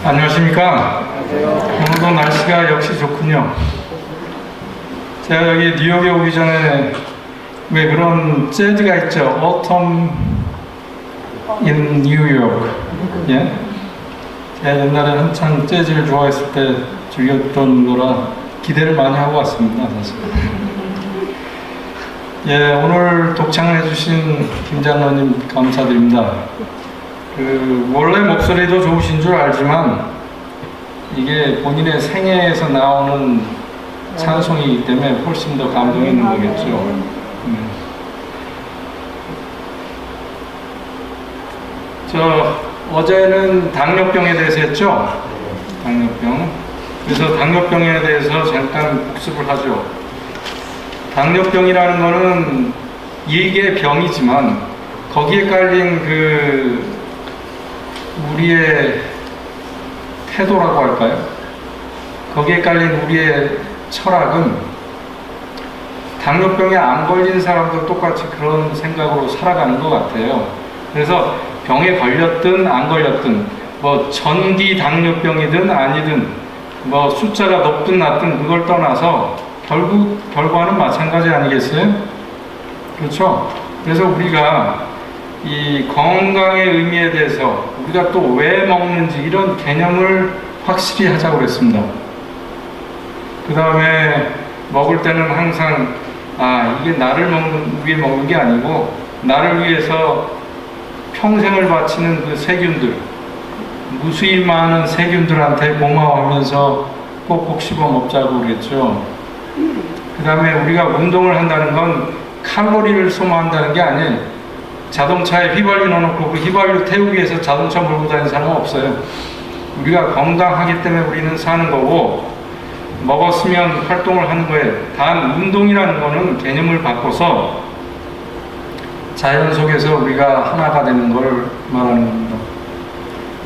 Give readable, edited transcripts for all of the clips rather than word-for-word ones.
안녕하십니까? 오늘도 날씨가 역시 좋군요. 제가 여기 뉴욕에 오기 전에 왜 그런 재즈가 있죠? Autumn in New York. 예? 제가 옛날에 한창 재즈를 좋아했을 때 즐겼던 거라 기대를 많이 하고 왔습니다, 사실. 예, 오늘 독창을 해주신 김 장로님 감사드립니다. 원래 목소리도 좋으신 줄 알지만 이게 본인의 생애에서 나오는 찬송이기 때문에 훨씬 더 감동이 있는 거겠죠. 어제는 당뇨병에 대해서 했죠. 당뇨병. 그래서 당뇨병에 대해서 잠깐 복습을 하죠. 당뇨병이라는 거는 일개 병이지만 거기에 깔린 우리의 태도라고 할까요? 거기에 깔린 우리의 철학은 당뇨병에 안 걸린 사람도 똑같이 그런 생각으로 살아가는 것 같아요. 그래서 병에 걸렸든 안 걸렸든 뭐 전기 당뇨병이든 아니든 뭐 숫자가 높든 낮든 그걸 떠나서 결과는 마찬가지 아니겠어요? 그렇죠? 그래서 우리가 이 건강의 의미에 대해서 우리가 또 왜 먹는지 이런 개념을 확실히 하자고 그랬습니다. 그 다음에 먹을 때는 항상 이게 나를 위해 먹는 게 아니고 나를 위해서 평생을 바치는 그 세균들, 무수히 많은 세균들한테 고마워하면서 꼭꼭 씹어 먹자고 그랬죠. 그 다음에 우리가 운동을 한다는 건 칼로리를 소모한다는 게 아니에요. 자동차에 휘발유 넣어놓고 그 휘발유 태우기 위해서 자동차 몰고 다니는 사람은 없어요. 우리가 건강하기 때문에 우리는 사는 거고 먹었으면 활동을 하는 거예요. 단 운동이라는 거는 개념을 바꿔서 자연 속에서 우리가 하나가 되는 걸 말하는 겁니다.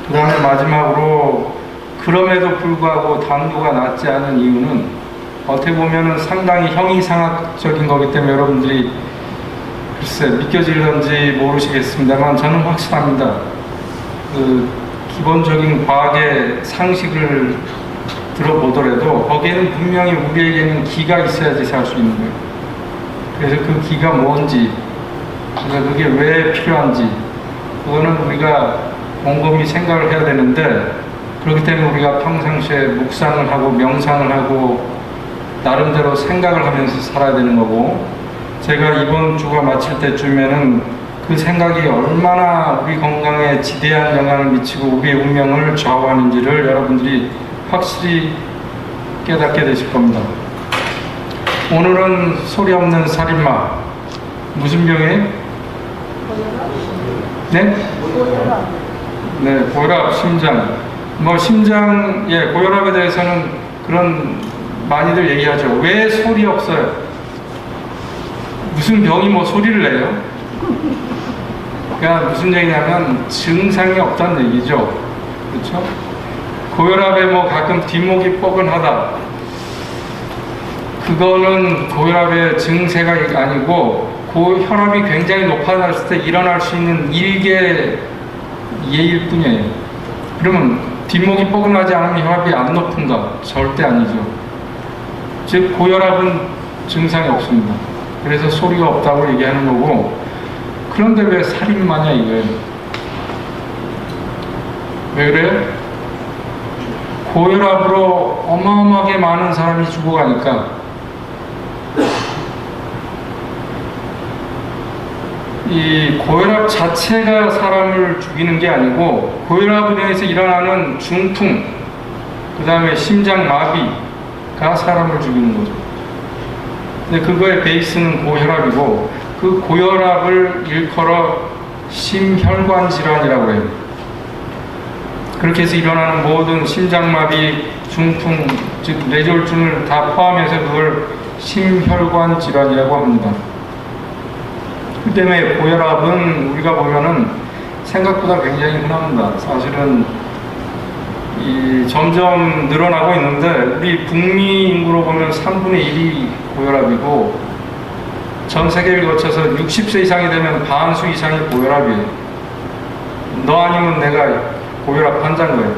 그 다음에 마지막으로 그럼에도 불구하고 당도가 낮지 않은 이유는 어떻게 보면 상당히 형이상학적인 거기 때문에 여러분들이 글쎄 믿겨질런지 모르시겠습니다만 저는 확실합니다. 기본적인 과학의 상식을 들어보더라도 거기에는 분명히 우리에게는 기가 있어야지 살 수 있는 거예요. 그래서 그 기가 뭔지, 그래서 그게 왜 필요한지 그거는 우리가 곰곰이 생각을 해야 되는데 그렇기 때문에 우리가 평상시에 묵상을 하고 명상을 하고 나름대로 생각을 하면서 살아야 되는 거고 제가 이번 주가 마칠 때쯤에는 그 생각이 얼마나 우리 건강에 지대한 영향을 미치고 우리의 운명을 좌우하는지를 여러분들이 확실히 깨닫게 되실 겁니다. 오늘은 소리 없는 살인마. 무슨 병이에요? 네? 네, 고혈압, 심장. 심장, 고혈압에 대해서는 그런 많이들 얘기하죠. 왜 소리 없어요? 무슨 병이 소리를 내요? 그러니까 무슨 얘기냐면 증상이 없다는 얘기죠. 그렇죠? 고혈압에 가끔 뒷목이 뻐근하다. 그거는 고혈압의 증세가 아니고 혈압이 굉장히 높아졌을 때 일어날 수 있는 일개 예일 뿐이에요. 그러면 뒷목이 뻐근하지 않으면 혈압이 안 높은가? 절대 아니죠. 즉 고혈압은 증상이 없습니다. 그래서 소리가 없다고 얘기하는 거고 그런데 왜 살인마냐 이거예요. 왜 그래요? 고혈압으로 어마어마하게 많은 사람이 죽어가니까 이 고혈압 자체가 사람을 죽이는 게 아니고 고혈압으로 인해서 일어나는 중풍 그 다음에 심장마비가 사람을 죽이는 거죠. 근데 그거의 베이스는 고혈압이고 그 고혈압을 일컬어 심혈관 질환이라고 해요. 그렇게 해서 일어나는 모든 심장마비, 중풍, 즉 뇌졸중을 다 포함해서 그걸 심혈관 질환이라고 합니다. 그 때문에 고혈압은 우리가 보면은 생각보다 굉장히 흔합니다. 사실은 점점 늘어나고 있는데 우리 북미 인구로 보면 3분의 1이 고혈압이고 전 세계를 거쳐서 60세 이상이 되면 반수 이상이 고혈압이에요. 너 아니면 내가 고혈압 환자인 거예요.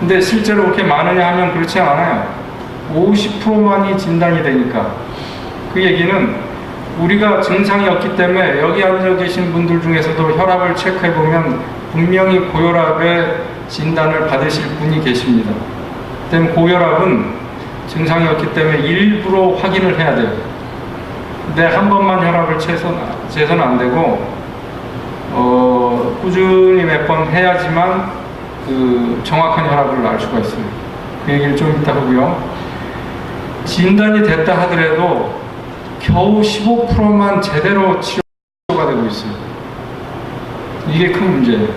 근데 실제로 그렇게 많으냐 하면 그렇지 않아요. 50%만이 진단이 되니까. 그 얘기는 우리가 증상이 없기 때문에 여기 앉아 계신 분들 중에서도 혈압을 체크해보면 분명히 고혈압의 진단을 받으실 분이 계십니다. 때문에 고혈압은 증상이 없기 때문에 일부러 확인을 해야 돼요. 근데 한 번만 혈압을 재서는 안 되고 꾸준히 몇 번 해야지만 그 정확한 혈압을 알 수가 있어요. 그 얘기를 좀 이따 하고요. 진단이 됐다 하더라도 겨우 15%만 제대로 치료가 되고 있어요. 이게 큰 문제예요.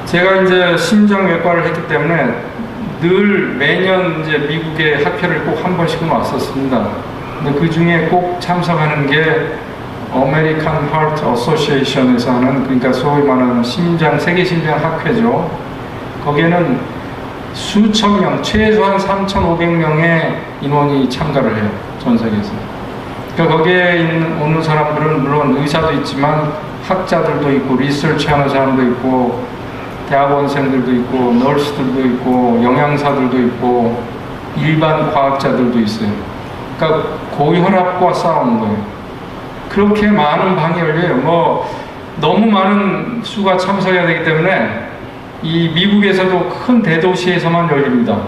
제가 이제 심장외과를 했기 때문에 늘 매년 이제 미국에 학회를 꼭 한 번씩은 왔었습니다. 근데 그 중에 꼭 참석하는 게 American Heart Association에서 하는, 그러니까 소위 말하는 세계 심장 학회죠. 거기에는 수천 명, 최소한 3,500명의 인원이 참가를 해요. 전 세계에서. 그러니까 거기에 오는 사람들은 물론 의사도 있지만 학자들도 있고, 리서치 하는 사람도 있고, 대학원생들도 있고, 널스들도 있고, 영양사들도 있고, 일반 과학자들도 있어요. 그러니까 고혈압과 싸우는 거예요. 그렇게 많은 방이 열려요. 너무 많은 수가 참석해야 되기 때문에 이 미국에서도 큰 대도시에서만 열립니다.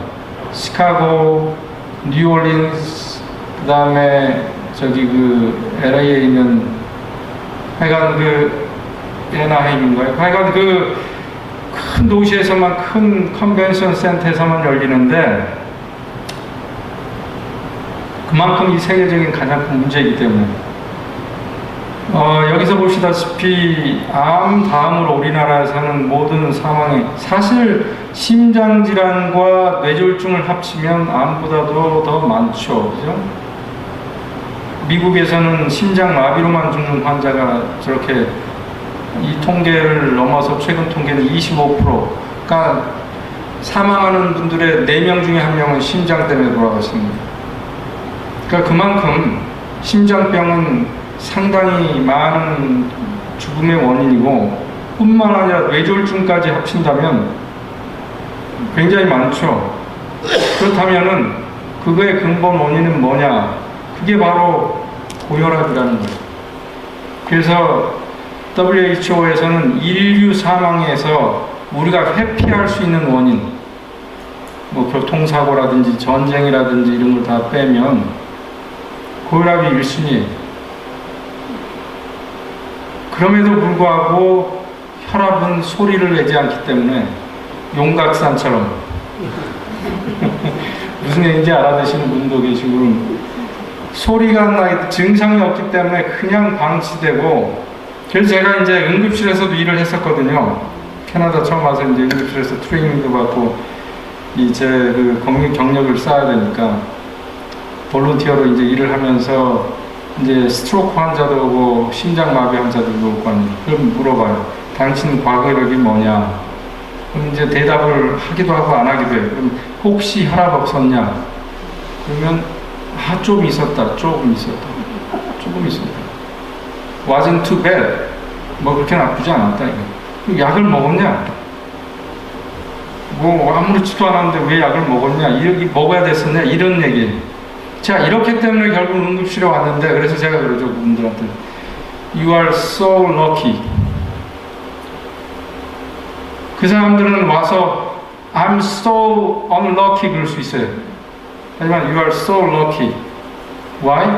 시카고, 뉴올린스, 그 다음에 저기 그 LA에 있는 하여간 그 애나헤임인가요? 하여간 그 큰 도시에서만, 큰 컨벤션 센터에서만 열리는데 그만큼 이 세계적인 가장 큰 문제이기 때문에 여기서 보시다시피 암 다음으로 우리나라에서는 모든 사망이, 사실 심장질환과 뇌졸중을 합치면 암보다도 더 많죠. 그죠? 미국에서는 심장마비로만 죽는 환자가 저렇게, 이 통계를 넘어서 최근 통계는 25%, 그러니까 사망하는 분들의 4명 중에 1명은 심장 때문에 돌아가십니다. 그러니까 그만큼 심장병은 상당히 많은 죽음의 원인이고, 뿐만 아니라 뇌졸중까지 합친다면 굉장히 많죠. 그렇다면은 그거의 근본 원인은 뭐냐? 그게 바로 고혈압이라는 거예요. 그래서 WHO에서는 인류 사망에서 우리가 회피할 수 있는 원인, 교통사고라든지 전쟁이라든지 이런 걸 다 빼면 고혈압이 1순위예요. 그럼에도 불구하고 혈압은 소리를 내지 않기 때문에 용각산처럼 무슨 얘기인지 알아듣시는 분도 계시고, 소리가 나, 증상이 없기 때문에 그냥 방치되고. 그래서 제가 이제 응급실에서도 일을 했었거든요. 캐나다 처음 와서 이제 응급실에서 트레이닝도 받고 이제 그 경력을 쌓아야 되니까 볼런티어로 이제 일을 하면서 이제 스트로크 환자도 오고 심장마비 환자들도 오고 하니, 그럼 물어봐요. 당신 과거 이력이 뭐냐? 그럼 이제 대답을 하기도 하고 안 하기도 해요. 그럼 혹시 혈압 없었냐? 그러면 좀 있었다. 조금 있었다. wasn't too bad. 그렇게 나쁘지 않았다. 이거. 약을 먹었냐? 아무렇지도 않았는데 왜 약을 먹었냐? 이렇게 먹어야 됐었냐? 이런 얘기. 자, 이렇기 때문에 결국 응급실에 왔는데, 그래서 제가 그러죠, 그분들한테. You are so lucky. 그 사람들은 와서 I'm so unlucky 그럴 수 있어요. 하지만 You are so lucky. Why?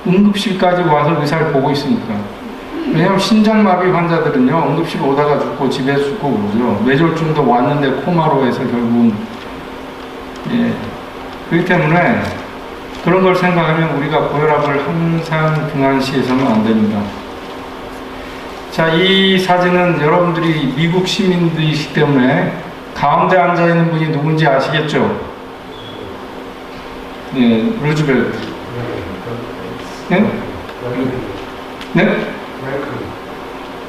응급실까지 와서 의사를 보고 있으니까. 왜냐하면 심장마비 환자들은요, 응급실 오다가 죽고 집에 죽고 그러죠. 뇌졸중도 왔는데 코마로 해서 결국은. 예. 그렇기 때문에 그런 걸 생각하면 우리가 고혈압을 항상 등한시해서는 안 됩니다. 자, 이 사진은 여러분들이 미국 시민들이시기 때문에 가운데 앉아있는 분이 누군지 아시겠죠? 예, 루즈벨트. 네? 네?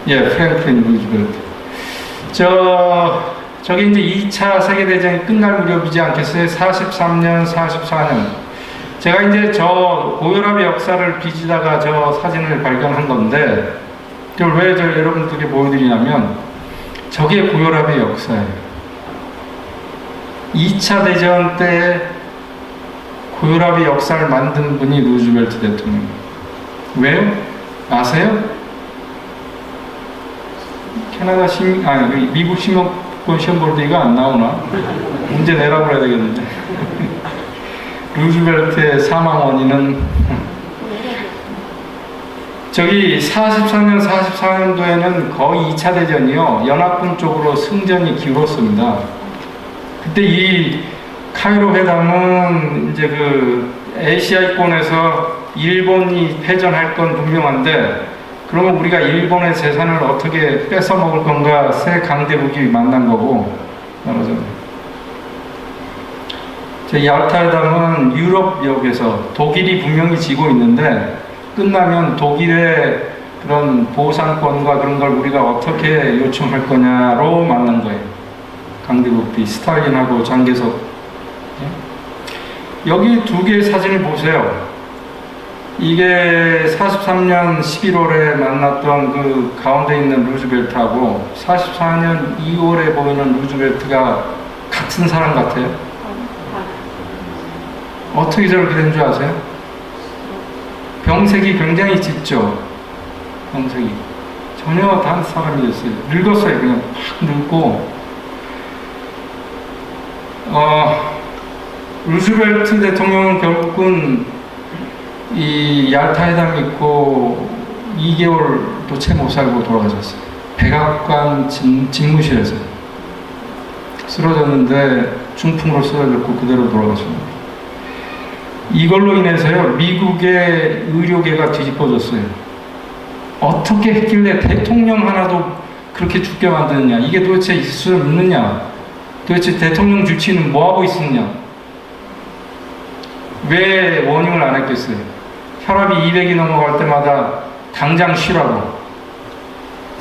예, 프랭클린 루즈벨트. 저게 이제 2차 세계대전이 끝날 무렵이지 않겠어요? 43년, 44년. 제가 이제 저 고혈압의 역사를 빚다가 저 사진을 발견한 건데, 그걸 왜 여러분들께 보여드리냐면, 저게 고혈압의 역사예요. 2차 대전 때 고혈압의 역사를 만든 분이 루즈벨트 대통령. 왜요? 아세요? 캐나다 미국 시민권 시험 볼 때 이거 안 나오나? 문제 내라고 해야 되겠는데. 루즈벨트의 사망 원인은 저기 44년도에는 거의 2차 대전이요. 연합군 쪽으로 승전이 기울었습니다. 그때 이 카이로 회담은 이제 그 아시아권에서 일본이 패전할 건 분명한데, 그러면 우리가 일본의 재산을 어떻게 뺏어 먹을 건가 새 강대국이 만난 거고 말하자면. 얄타 회담은 유럽역에서 독일이 분명히 지고 있는데 끝나면 독일의 그런 보상권과 그런 걸 우리가 어떻게 요청할 거냐로 만난 거예요. 강대국이 스탈린하고 장개석. 여기 두 개의 사진을 보세요. 이게 43년 11월에 만났던 그 가운데 있는 루즈벨트하고 44년 2월에 보이는 루즈벨트가 같은 사람 같아요. 어떻게 저렇게 된 줄 아세요? 병색이 굉장히 짙죠. 병색이 전혀 다른 사람이 됐어요. 늙었어요. 그냥 확 늙고. 루즈벨트 대통령은 결국은 이 얄타 회담이 있고 2개월도 채 못 살고 돌아가셨어요. 백악관 집무실에서 쓰러졌는데 중풍으로 쓰러졌고 그대로 돌아가셨습니다. 이걸로 인해서요, 미국의 의료계가 뒤집어졌어요. 어떻게 했길래 대통령 하나도 그렇게 죽게 만드느냐? 이게 도대체 있을 수 있느냐? 도대체 대통령 주치는 뭐하고 있었냐? 왜 워닝을 안 했겠어요? 혈압이 200이 넘어갈 때마다 당장 쉬라고,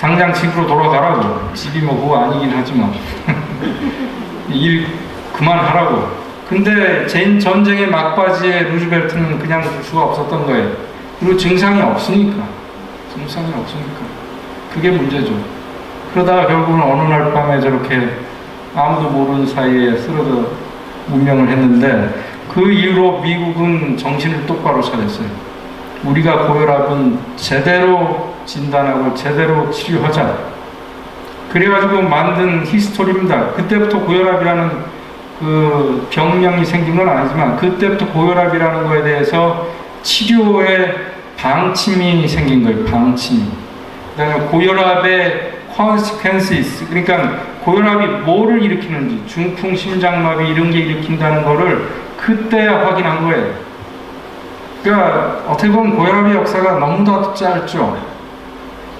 당장 집으로 돌아가라고. 집이 뭐 그거 아니긴 하지만 일 그만하라고. 근데 전쟁의 막바지에 루즈벨트는 그냥 둘 수가 없었던 거예요. 그리고 증상이 없으니까. 그게 문제죠. 그러다가 결국은 어느 날 밤에 저렇게 아무도 모르는 사이에 쓰러져 운명을 했는데, 그 이후로 미국은 정신을 똑바로 차렸어요. 우리가 고혈압은 제대로 진단하고 제대로 치료하자. 그래가지고 만든 히스토리입니다. 그때부터 고혈압이라는 그 병명이 생긴 건 아니지만 그때부터 고혈압이라는 거에 대해서 치료의 방침이 생긴 거예요. 방침이. 그다음에 고혈압의 consequences, 그러니까 고혈압이 뭐를 일으키는지, 중풍, 심장마비 이런 게 일으킨다는 거를 그때야 확인한 거예요. 그러니까 어떻게 보면 고혈압의 역사가 너무도 짧죠.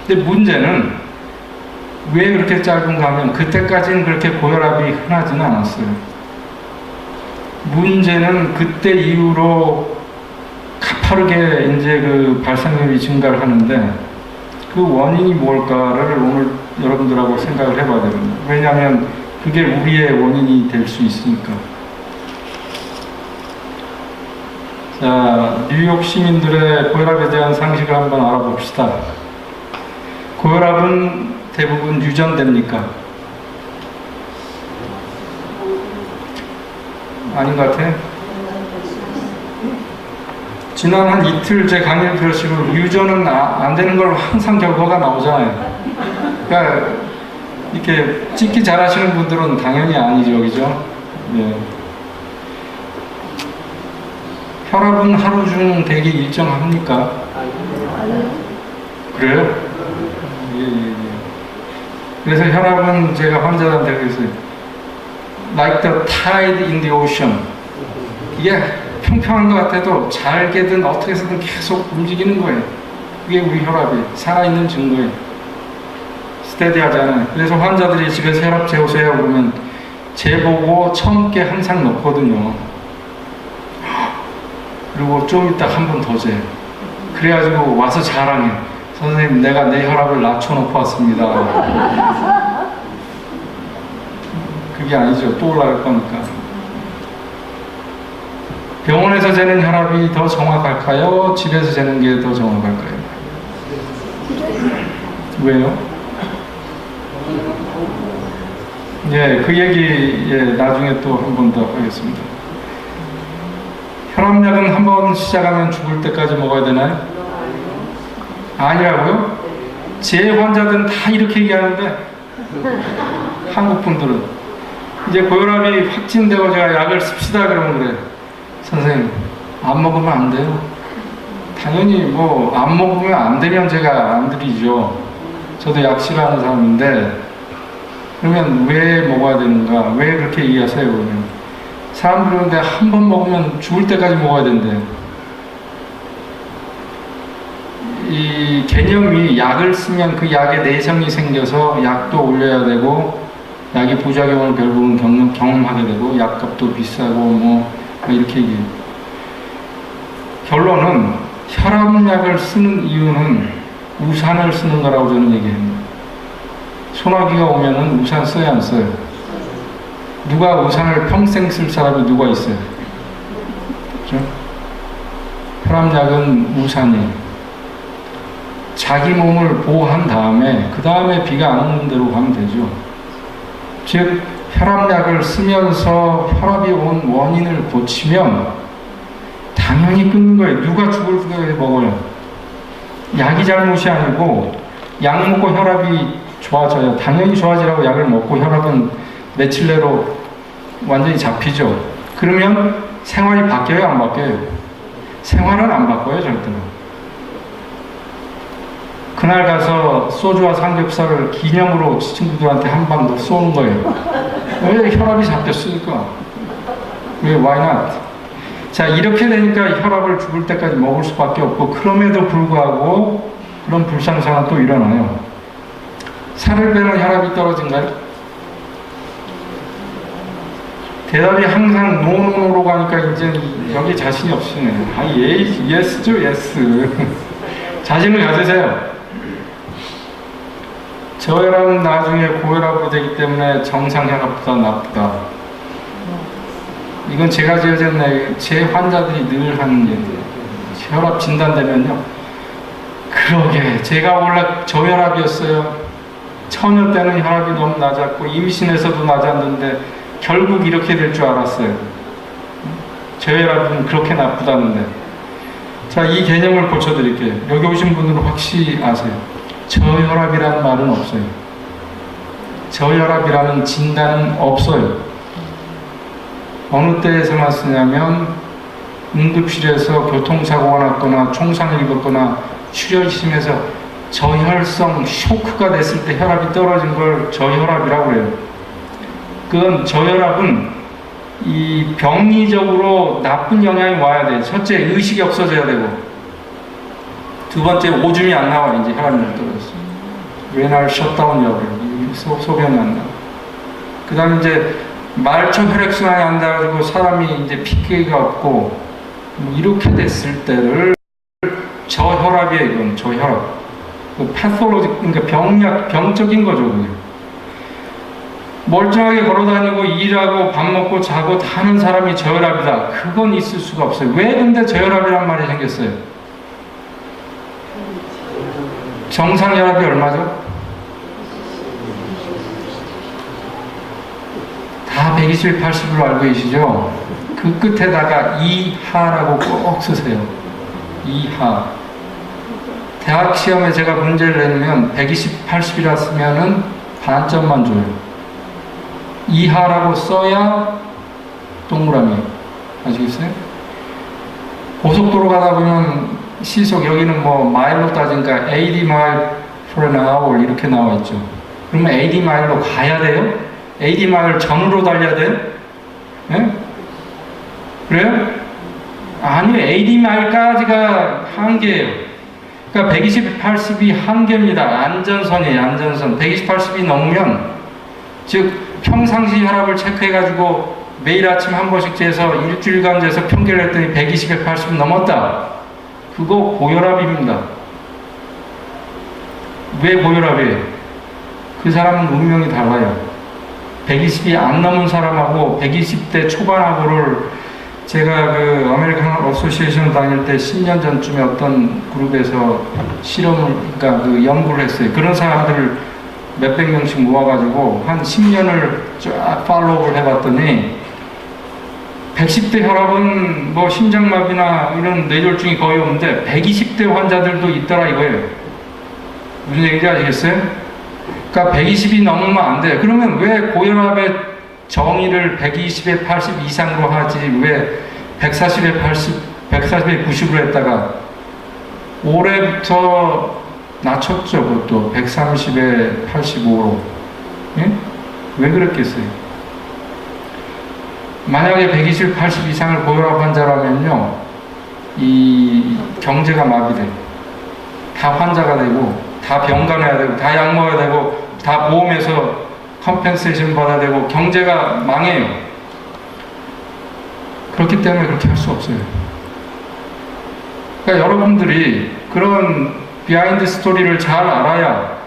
근데 문제는 왜 그렇게 짧은가 하면 그때까지는 그렇게 고혈압이 흔하지는 않았어요. 문제는 그때 이후로 가파르게 이제 그 발생률이 증가를 하는데, 그 원인이 뭘까를 오늘 여러분들하고 생각을 해봐야 됩니다. 왜냐하면 그게 우리의 원인이 될 수 있으니까. 자, 뉴욕 시민들의 고혈압에 대한 상식을 한번 알아봅시다. 고혈압은 대부분 유전됩니까? 아닌 것 같아요. 지난 한 이틀 제 강의를 들으시고 유전은 안 되는 걸 항상 결과가 나오잖아요. 그러니까 이렇게 찍기 잘하시는 분들은 당연히 아니죠, 그죠? 네. 혈압은 하루 중 되게 일정합니까? 그래요? 예. 그래서 혈압은 제가 환자들한테 그랬어요. Like the tide in the ocean. 이게 평평한 것 같아도 잘게든 어떻게 해서든 계속 움직이는 거예요. 그게 우리 혈압이 살아있는 증거예요. 스테디하잖아요. 그래서 환자들이 집에서 혈압 재우세요 그러면 재보고 처음께 항상 넣거든요. 그리고 좀 이따 한 번 더 재요. 그래가지고 와서 자랑해. 선생님, 내가 내 혈압을 낮춰놓고 왔습니다. 그게 아니죠. 또 올라갈 거니까. 병원에서 재는 혈압이 더 정확할까요? 집에서 재는 게 더 정확할까요? 왜요? 예, 그 얘기 나중에 또 한 번 더 하겠습니다. 혈압약은 한 번 시작하면 죽을 때까지 먹어야 되나요? 아니라고요? 제 환자들은 다 이렇게 얘기하는데 한국 분들은 이제 고혈압이 확진되고 제가 약을 씁시다 그러면 그래. 선생님 안 먹으면 안 돼요. 당연히 뭐 안 먹으면 안 되면 제가 안 드리죠. 저도 약 싫어하는 사람인데 그러면 왜 먹어야 되는가? 왜 그렇게 얘기하세요? 그러면 사람들이 그런데 한 번 먹으면 죽을 때까지 먹어야 된대요. 이 개념이 약을 쓰면 그 약에 내성이 생겨서 약도 올려야 되고 약의 부작용을 결국은 경험하게 되고 약값도 비싸고 뭐 이렇게 얘기해요. 결론은 혈압약을 쓰는 이유는 우산을 쓰는 거라고 저는 얘기합니다. 소나기가 오면은 우산 써야 안 써요? 누가 우산을 평생 쓸 사람이 누가 있어요? 그렇죠? 혈압약은 우산이에요. 자기 몸을 보호한 다음에 그 다음에 비가 안 오는 대로 가면 되죠. 즉 혈압약을 쓰면서 혈압이 온 원인을 고치면 당연히 끊는 거예요. 누가 죽을 때 먹어요? 약이 잘못이 아니고 약 먹고 혈압이 좋아져요. 당연히 좋아지라고 약을 먹고 혈압은 며칠 내로 완전히 잡히죠. 그러면 생활이 바뀌어요? 안 바뀌어요? 생활은 안 바꿔요, 절대로. 그날 가서 소주와 삼겹살을 기념으로 친구들한테 한 방 더 쏘는 거예요. 왜? 혈압이 잡혔으니까. 왜? Why not? 자, 이렇게 되니까 혈압을 죽을 때까지 먹을 수밖에 없고, 그럼에도 불구하고 그런 불상사가 또 일어나요. 살을 빼면 혈압이 떨어진가요? 대답이 항상 노노노로 가니까 이제 여기 자신이 없으네. 아, 예스죠, 예스. 자신을 가지세요. 저혈압은 나중에 고혈압으로 되기 때문에 정상 혈압보다 나쁘다. 이건 제가 지어졌네. 제 환자들이 늘 하는 얘기예요. 혈압 진단되면요. 그러게 제가 원래 저혈압이었어요. 처녀 때는 혈압이 너무 낮았고 임신에서도 낮았는데 결국 이렇게 될 줄 알았어요. 저혈압은 그렇게 나쁘다는데. 자, 이 개념을 고쳐드릴게요. 여기 오신 분들은 확실히 아세요. 저혈압이라는 말은 없어요. 저혈압이라는 진단은 없어요. 어느 때에서만 쓰냐면 응급실에서 교통사고가 났거나 총상을 입었거나 출혈심에서 저혈성 쇼크가 됐을 때 혈압이 떨어진 걸 저혈압이라고 해요. 그건 저혈압은 이 병리적으로 나쁜 영향이 와야 돼요. 첫째, 의식이 없어져야 되고, 두 번째, 오줌이 안 나와. 이제 혈압이 떨어졌어. 웨날 셧다운이라고 소변이 안 나와. 그 다음에 이제 말초 혈액순환이 안 돼가지고 사람이 이제 피가 없고 뭐 이렇게 됐을 때를 저혈압이에요. 이건 저혈압. 그 패솔로지, 그러니까 병적인 거죠. 그게. 멀쩡하게 걸어다니고 일하고 밥 먹고 자고 다 하는 사람이 저혈압이다. 그건 있을 수가 없어요. 왜 근데 저혈압이란 말이 생겼어요? 정상 혈압이 얼마죠? 다 120, 80으로 알고 계시죠? 그 끝에다가 이하라고 꼭 쓰세요. 이하. 대학 시험에 제가 문제를 내면 120, 80이라 쓰면은 반점만 줘요. 이하라고 써야 동그라미. 아시겠어요? 고속도로 가다 보면 시속, 여기는 뭐 마일로 따지니까 80 mile for an hour 이렇게 나와 있죠. 그러면 80 마일로 가야 돼요? 80 마일 전으로 달려야 돼요? 네? 그래요? 아니요, 80 마일까지가 한계예요. 그러니까 120, 80이 한계입니다. 안전선이에요, 안전선. 120, 80이 넘으면, 즉 평상시 혈압을 체크해가지고 매일 아침 한 번씩 재서 일주일간 재서 평균을 했더니 120에 80 넘었다. 그거 고혈압입니다. 왜 고혈압이에요? 그 사람은 운명이 달라요. 120이 안 넘은 사람하고 120대 초반하고를 제가 그 아메리칸 어소시에이션 다닐 때 10년 전쯤에 어떤 그룹에서 실험을, 그러니까 그 연구를 했어요. 그런 사람들을 몇백 명씩 모아가지고 한 10년을 쫙 팔로우를 해봤더니 110대 혈압은 뭐 심장마비나 이런 뇌졸중이 거의 없는데 120대 환자들도 있더라 이거예요. 무슨 얘기인지 아시겠어요? 그러니까 120이 넘으면 안 돼요. 그러면 왜 고혈압의 정의를 120에 80 이상으로 하지 왜 140에 80, 140에 90으로 했다가 올해부터 낮췄죠. 그것도 130에 85로. 예? 왜 그랬겠어요? 만약에 120, 80 이상을 고혈압 환자라면요, 이 경제가 마비돼요. 다 환자가 되고, 다 병간해야 되고, 다 약 먹어야 되고, 다 보험에서 컴펜세이션 받아야 되고, 경제가 망해요. 그렇기 때문에 그렇게 할 수 없어요. 그러니까 여러분들이 그런 비하인드 스토리를 잘 알아야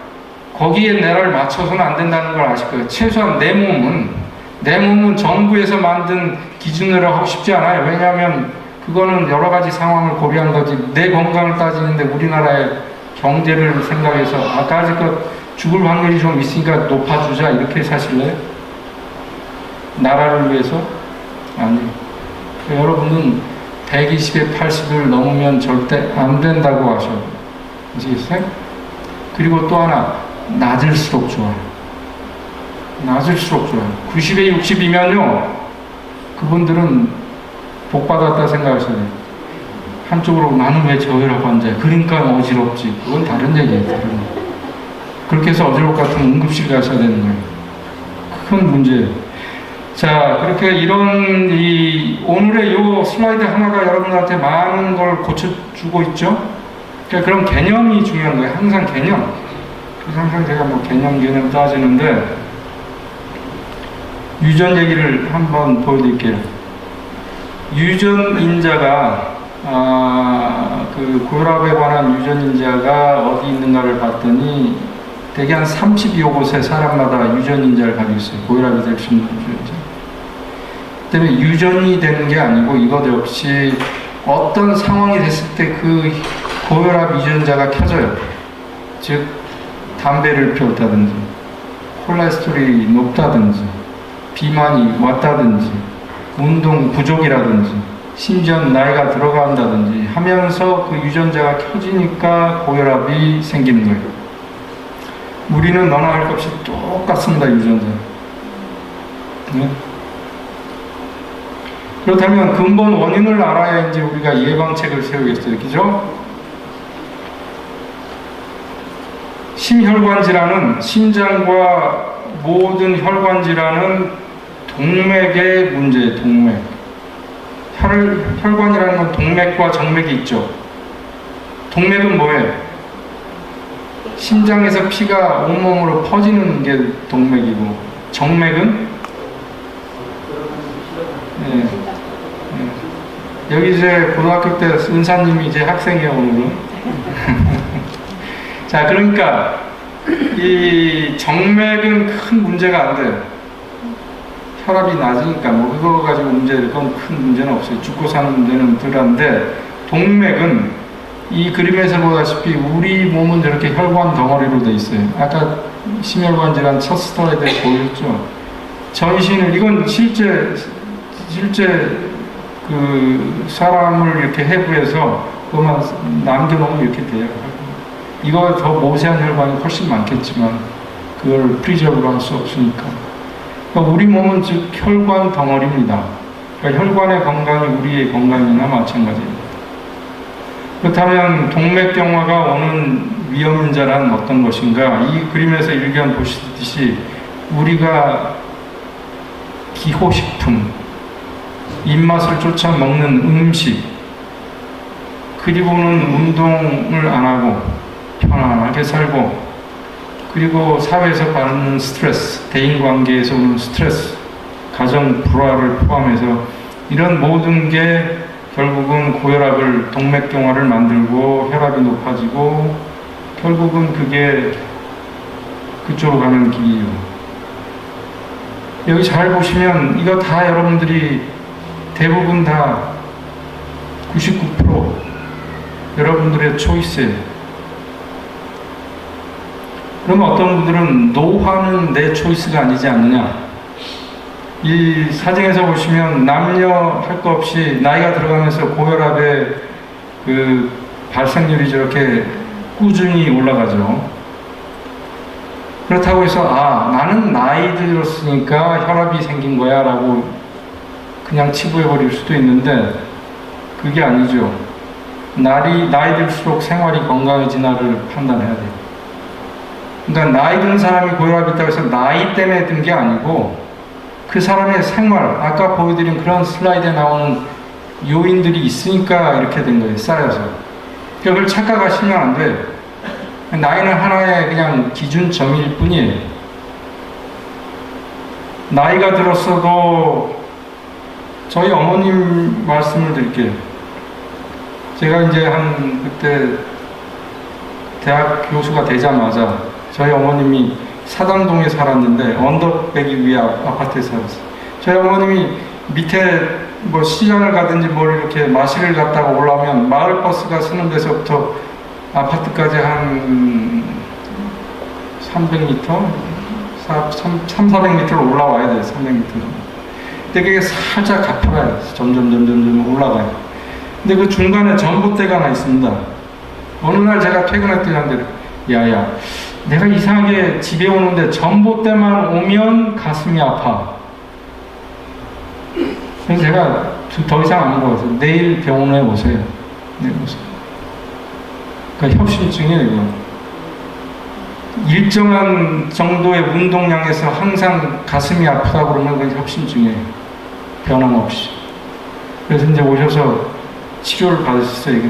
거기에 내를 맞춰서는 안 된다는 걸 아실 거예요. 최소한 내 몸은 정부에서 만든 기준으로 하고 싶지 않아요. 왜냐하면 그거는 여러 가지 상황을 고려한 거지. 내 건강을 따지는데 우리나라의 경제를 생각해서 아까 아직 죽을 확률이 좀 있으니까 높아주자 이렇게 사실래요? 나라를 위해서? 아니요. 여러분은 120에 80을 넘으면 절대 안 된다고 하셔요. 아시겠어요? 그리고 또 하나, 낮을수록 좋아요. 낮을수록 좋아요. 90에 60이면요, 그분들은 복받았다 생각하셔야 돼요. 한쪽으로 나는 왜 저혈압 환자야? 그러니까 어지럽지. 그건 다른 얘기예요. 다른 얘기. 그렇게 해서 어지럽 같으면 응급실 가셔야 되는 거예요. 큰 문제예요. 자, 그렇게 이런 오늘의 요 슬라이드 하나가 여러분들한테 많은 걸 고쳐주고 있죠? 그러니까 그런 개념이 중요한 거예요. 항상 개념. 그래서 항상 제가 뭐 개념 따지는데, 유전 얘기를 한번 보여드릴게요. 유전인자가, 그 고혈압에 관한 유전인자가 어디 있는가를 봤더니, 대개 한 32여 곳의 사람마다 유전인자를 가지고 있어요. 고혈압이 될 수 있는 유전인자. 때문에 유전이 되는 게 아니고 이것 역시 어떤 상황이 됐을 때 그 고혈압 유전자가 켜져요. 즉 담배를 피웠다든지 콜레스테롤이 높다든지 비만이 왔다든지 운동 부족이라든지 심지어 나이가 들어간다든지 하면서 그 유전자가 켜지니까 고혈압이 생기는 거예요. 우리는 너나 할 것 없이 똑같습니다. 유전자. 네? 그렇다면 근본 원인을 알아야 이제 우리가 예방책을 세우겠어요. 그죠? 심혈관 질환은 심장과 모든 혈관 질환은 동맥의 문제예요. 동맥. 혈관이라는 건 동맥과 정맥이 있죠. 동맥은 뭐예요? 심장에서 피가 온몸으로 퍼지는 게 동맥이고, 정맥은 네. 여기 이제 고등학교 때 은사님이 이제 학생이에요, 오늘은. 자, 그러니까 이 정맥은 큰 문제가 안 돼요. 혈압이 낮으니까 뭐 그거 가지고 그건 큰 문제는 없어요. 죽고 사는 문제는 덜한데, 동맥은 이 그림에서 보다시피 우리 몸은 이렇게 혈관 덩어리로 돼 있어요. 아까 심혈관 질환 첫 슬라이드에 보였죠. 전신을, 이건 실제 그 사람을 이렇게 해부해서 그것만 남겨놓으면 이렇게 돼요. 이거 더 모세한 혈관이 훨씬 많겠지만 그걸 프리저브로 할 수 없으니까. 그러니까 우리 몸은 즉 혈관 덩어리입니다. 그러니까 혈관의 건강이 우리의 건강이나 마찬가지입니다. 그렇다면 동맥경화가 오는 위험인자란 어떤 것인가? 이 그림에서 일견 보시듯이 우리가 기호식품, 입맛을 쫓아 먹는 음식, 그리고는 운동을 안 하고 편안하게 살고, 그리고 사회에서 받는 스트레스, 대인관계에서 오는 스트레스, 가정 불화를 포함해서 이런 모든 게 결국은 고혈압을, 동맥경화를 만들고 혈압이 높아지고 결국은 그게 그쪽으로 가는 길이에요. 여기 잘 보시면 이거 다 여러분들이 대부분 다 99% 여러분들의 초이스예요. 그러면 어떤 분들은 노화는 내 초이스가 아니지 않느냐. 이 사진에서 보시면 남녀 할 거 없이 나이가 들어가면서 고혈압의 그 발생률이 저렇게 꾸준히 올라가죠. 그렇다고 해서 나는 나이 들었으니까 혈압이 생긴 거야 라고 그냥 치부해 버릴 수도 있는데 그게 아니죠. 나이 들수록 생활이 건강해지나를 판단해야 돼요. 그러니까 나이 든 사람이 고혈압이 있다고 해서 나이 때문에 든 게 아니고 그 사람의 생활, 아까 보여드린 그런 슬라이드에 나오는 요인들이 있으니까 이렇게 된 거예요. 쌓여서. 그걸 착각하시면 안 돼요. 나이는 하나의 그냥 기준점일 뿐이에요. 나이가 들었어도 저희 어머님 말씀을 드릴게요. 제가 이제 그때 대학 교수가 되자마자 저희 어머님이 사당동에 살았는데 언덕배기 위에 아파트에 살았어요. 저희 어머님이 밑에 뭐 시장을 가든지 뭘 이렇게 마실을 갔다가 올라오면 마을버스가 쓰는 데서부터 아파트까지 한 300m? 300-400m로 올라와야 돼요. 300m 정도. 근데 그게 살짝 가파라요. 점점 올라가요. 근데 그 중간에 전봇대가 하나 있습니다. 어느 날 제가 퇴근했더니 한데 야야 내가 이상하게 집에 오는데 전봇대만 오면 가슴이 아파. 그래서 제가 더 이상 안 먹어서 내일 병원에 오세요. 네, 오세요. 그러니까 협심증이에요, 이거. 일정한 정도의 운동량에서 항상 가슴이 아프다 그러면 그게 협심증이에요. 변함없이. 그래서 이제 오셔서 치료를 받으셨어요.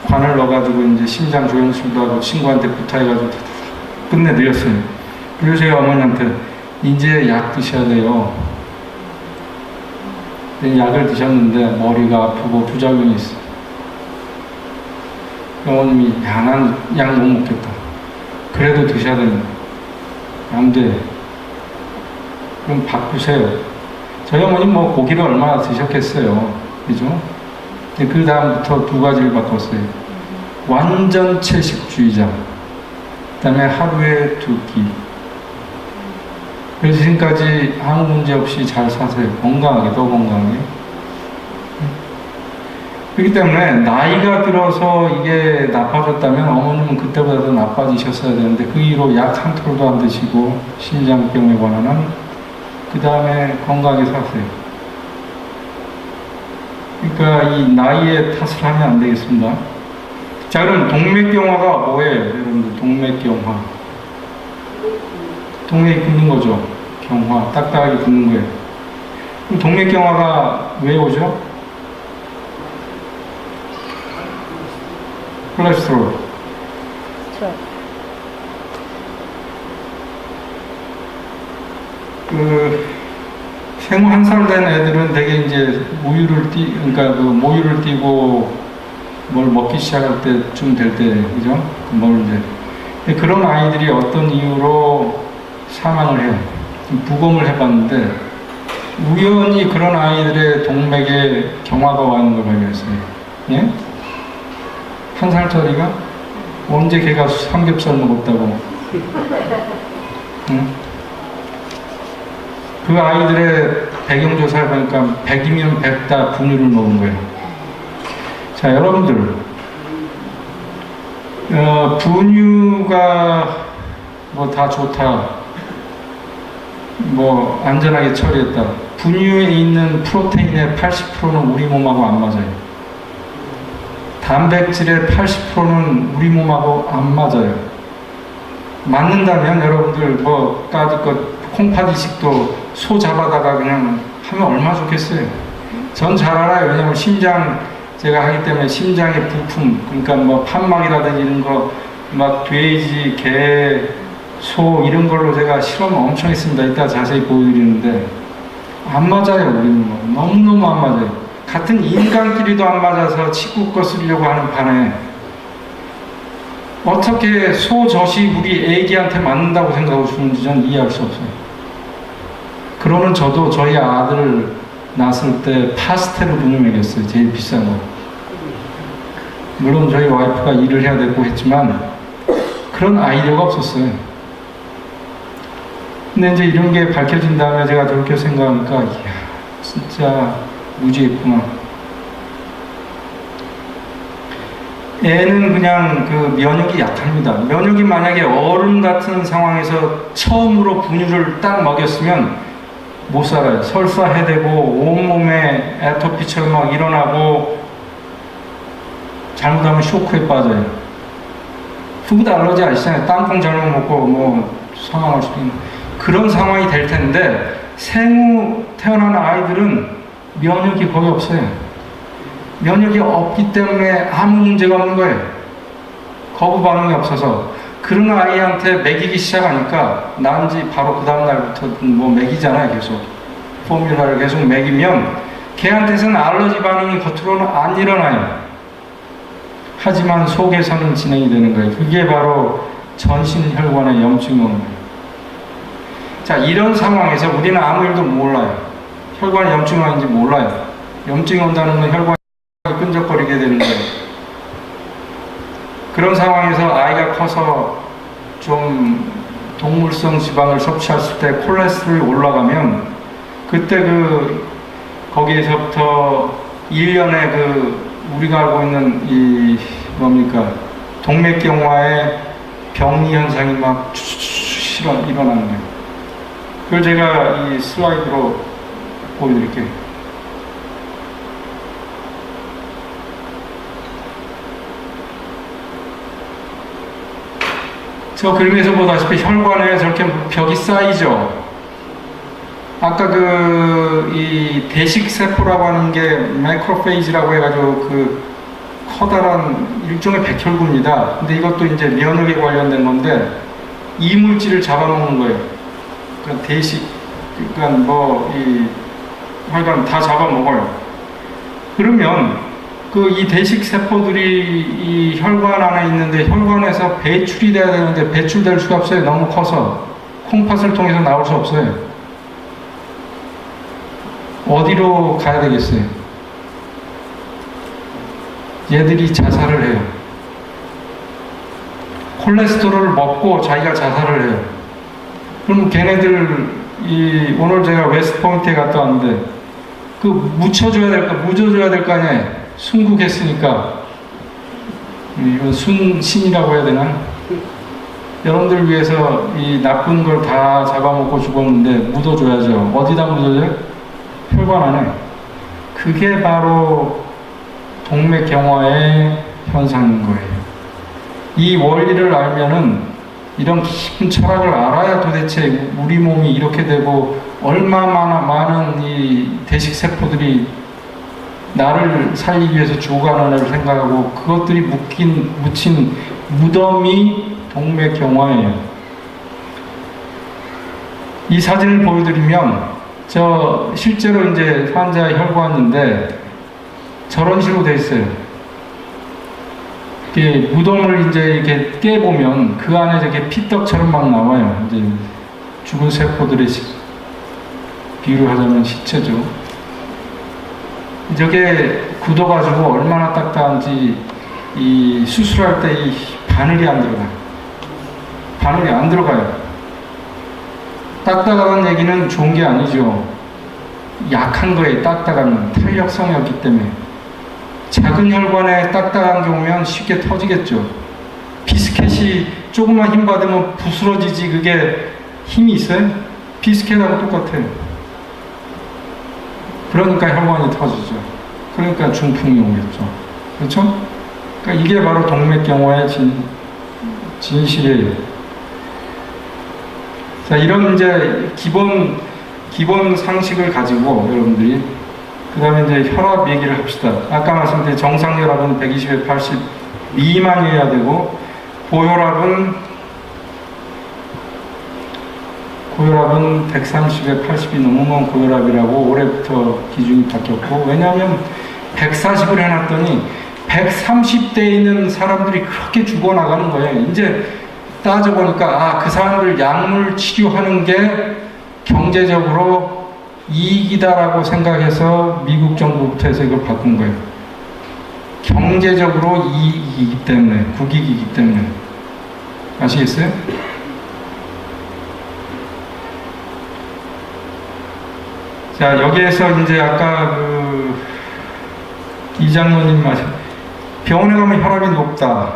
관을 넣어가지고 이제 심장 조영술도 하고 친구한테 부탁해가지고 끝내드렸어요. 그리고 제가 어머니한테 이제 약 드셔야 돼요. 약을 드셨는데 머리가 아프고 부작용이 있어요. 어머님이 난 약 못 먹겠다. 그래도 드셔야 된다. 안 돼. 그럼 바꾸세요. 저희 어머님 뭐 고기를 얼마나 드셨겠어요. 그죠? 그 다음부터 두 가지를 바꿨어요. 완전 채식주의자. 그 다음에 하루에 2끼. 그래서 지금까지 아무 문제 없이 잘 사세요. 건강하게, 더 건강하게. 그렇기 때문에 나이가 들어서 이게 나빠졌다면 어머님은 그때보다 더 나빠지셨어야 되는데 그 이후로 약 한 톨도 안 드시고 심장병에 관한 그 다음에 건강하게 사세요. 그러니까 이 나이에 탓을 하면 안 되겠습니다. 자, 그럼 동맥경화가 뭐예요? 여러분들 동맥경화. 동맥이 붓는 거죠. 경화, 딱딱하게 붓는 거예요. 그럼 동맥경화가 왜 오죠? 콜레스테롤. 생후 1살 된 애들은 되게 이제 그러니까 그 모유를 띠고 뭘 먹기 시작할 때쯤 될 때, 그죠? 근데 그런 아이들이 어떤 이유로 사망을 해요. 부검을 해봤는데 우연히 그런 아이들의 동맥에 경화가 와 있는 걸 발견했어요. 예? 1살짜리가 언제 걔가 삼겹살 먹었다고? 응? 그 아이들의 배경조사를 보니까 100이면 100 다 분유를 먹은 거예요. 자, 여러분들 분유가 뭐 다 좋다, 뭐 안전하게 처리했다. 분유에 있는 프로테인의 80%는 우리 몸하고 안 맞아요. 단백질의 80%는 우리 몸하고 안 맞아요. 맞는다면 여러분들 뭐 까짓것 콩팥이식도 소 잡아다가 그냥 하면 얼마나 좋겠어요. 전 잘 알아요. 왜냐면 심장 제가 하기 때문에 심장의 부품, 그러니까 뭐 판막이라든지 이런 거 막 돼지, 개, 소 이런 걸로 제가 실험 엄청 했습니다. 이따 자세히 보여드리는데 안 맞아요. 우리 몸하고 너무너무 안 맞아요. 같은 인간끼리도 안 맞아서 치고 거쓰려고 하는 판에 어떻게 소젖이 우리 애기한테 맞는다고 생각하고 주는지 전 이해할 수 없어요. 그러는 저도 저희 아들 낳았을 때 파스텔을 분유 먹였어요. 제일 비싼 거. 물론 저희 와이프가 일을 해야 되고 했지만 그런 아이디어가 없었어요. 근데 이제 이런 게 밝혀진 다음에 제가 저렇게 생각하니까, 이야, 진짜 무지했구나. 애는 그냥 그 면역이 약합니다. 면역이 만약에 어른 같은 상황에서 처음으로 분유를 딱 먹였으면 못 살아요. 설사해대고 온몸에 애토피처럼 막 일어나고 잘못하면 쇼크에 빠져요. 푸드 알러지 아시잖아요. 땅콩 잘못 먹고 뭐 사망할 수도 있는 그런 상황이 될 텐데, 생후 태어난 아이들은 면역이 거의 없어요. 면역이 없기 때문에 아무 문제가 없는 거예요. 거부 반응이 없어서. 그런 아이한테 먹이기 시작하니까 낳은 지 바로 그 다음날부터 뭐 먹이잖아요. 계속 포뮬라를 계속 먹이면 걔한테서는 알러지 반응이 겉으로는 안 일어나요. 하지만 속에서는 진행이 되는 거예요. 그게 바로 전신혈관의 염증이 오는 거예요. 자, 이런 상황에서 우리는 아무 일도 몰라요. 혈관에 염증이 왔는지 몰라요. 염증이 온다는 건 혈관이 끈적거리게 되는 거예요. 그런 상황에서 아이가 커서 좀 동물성 지방을 섭취했을 때 콜레스테롤이 올라가면, 그때 거기에서부터 1년에 우리가 알고 있는 이 뭡니까? 동맥경화의 병리 현상이 막 일어나는 거예요. 그걸 제가 이 슬라이드로 보여드릴게요. 저 그림에서 보다시피 혈관에 저렇게 벽이 쌓이죠. 아까 이 대식세포라고 하는 게 매크로페이지라고 해가지고 커다란 일종의 백혈구입니다. 근데 이것도 이제 면역에 관련된 건데 이물질을 잡아먹는 거예요. 그러니까 그러니까 혈관 다 잡아먹어요. 그러면 이 대식 세포들이 이 혈관 안에 있는데, 혈관에서 배출이 돼야 되는데 배출될 수가 없어요. 너무 커서 콩팥을 통해서 나올 수 없어요. 어디로 가야 되겠어요? 얘들이 자살을 해요. 콜레스테롤을 먹고 자기가 자살을 해요. 그럼 걔네들 오늘 제가 웨스트포인트에 갔다 왔는데 묻혀줘야 될 거 아니에요. 순국했으니까. 이건 순신이라고 해야 되나? 여러분들 위해서 이 나쁜 걸 다 잡아먹고 죽었는데 묻어줘야죠. 어디다 묻어줘요? 혈관 안에. 그게 바로 동맥경화의 현상인 거예요. 이 원리를 알면은, 이런 깊은 철학을 알아야 도대체 우리 몸이 이렇게 되고 얼마나 많은 이 대식 세포들이 나를 살리기 위해서 죽어가는 애를 생각하고, 그것들이 묻힌 무덤이 동맥경화예요. 이 사진을 보여드리면, 실제로 이제 환자의 혈관인데 저런 식으로 되어 있어요. 이렇게 무덤을 이제 이렇게 깨보면 그 안에 이렇게 피떡처럼 막 나와요. 이제 죽은 세포들의 비유를 하자면 시체죠. 저게 굳어가지고 얼마나 딱딱한지 이 수술할 때 이 바늘이 안 들어가요. 바늘이 안 들어가요. 딱딱하다는 얘기는 좋은 게 아니죠. 약한 거에 딱딱한 탄력성이 없기 때문에. 작은 혈관에 딱딱한 경우면 쉽게 터지겠죠. 비스켓이 조금만 힘 받으면 부스러지지 그게 힘이 있어요? 비스켓하고 똑같아요. 그러니까 혈관이 터지죠. 그러니까 중풍이 오겠죠. 그렇죠? 그러니까 이게 바로 동맥경화의 진실이에요. 자, 이런 이제 기본 상식을 가지고 여러분들이 그 다음에 이제 혈압 얘기를 합시다. 아까 말씀드린 정상 혈압은 120에 80 미만이어야 되고, 고혈압은 130에 80이 넘으면 고혈압이라고 올해부터 기준이 바뀌었고, 왜냐하면 140을 해놨더니 130대에 있는 사람들이 그렇게 죽어나가는 거예요. 이제 따져보니까 그 사람들 약물 치료하는 게 경제적으로 이익이다라고 생각해서 미국 정부부터 해서 이걸 바꾼 거예요. 경제적으로 이익이기 때문에, 국익이기 때문에. 아시겠어요? 자, 여기에서 이제 아까 이장로님 말씀, 병원에 가면 혈압이 높다.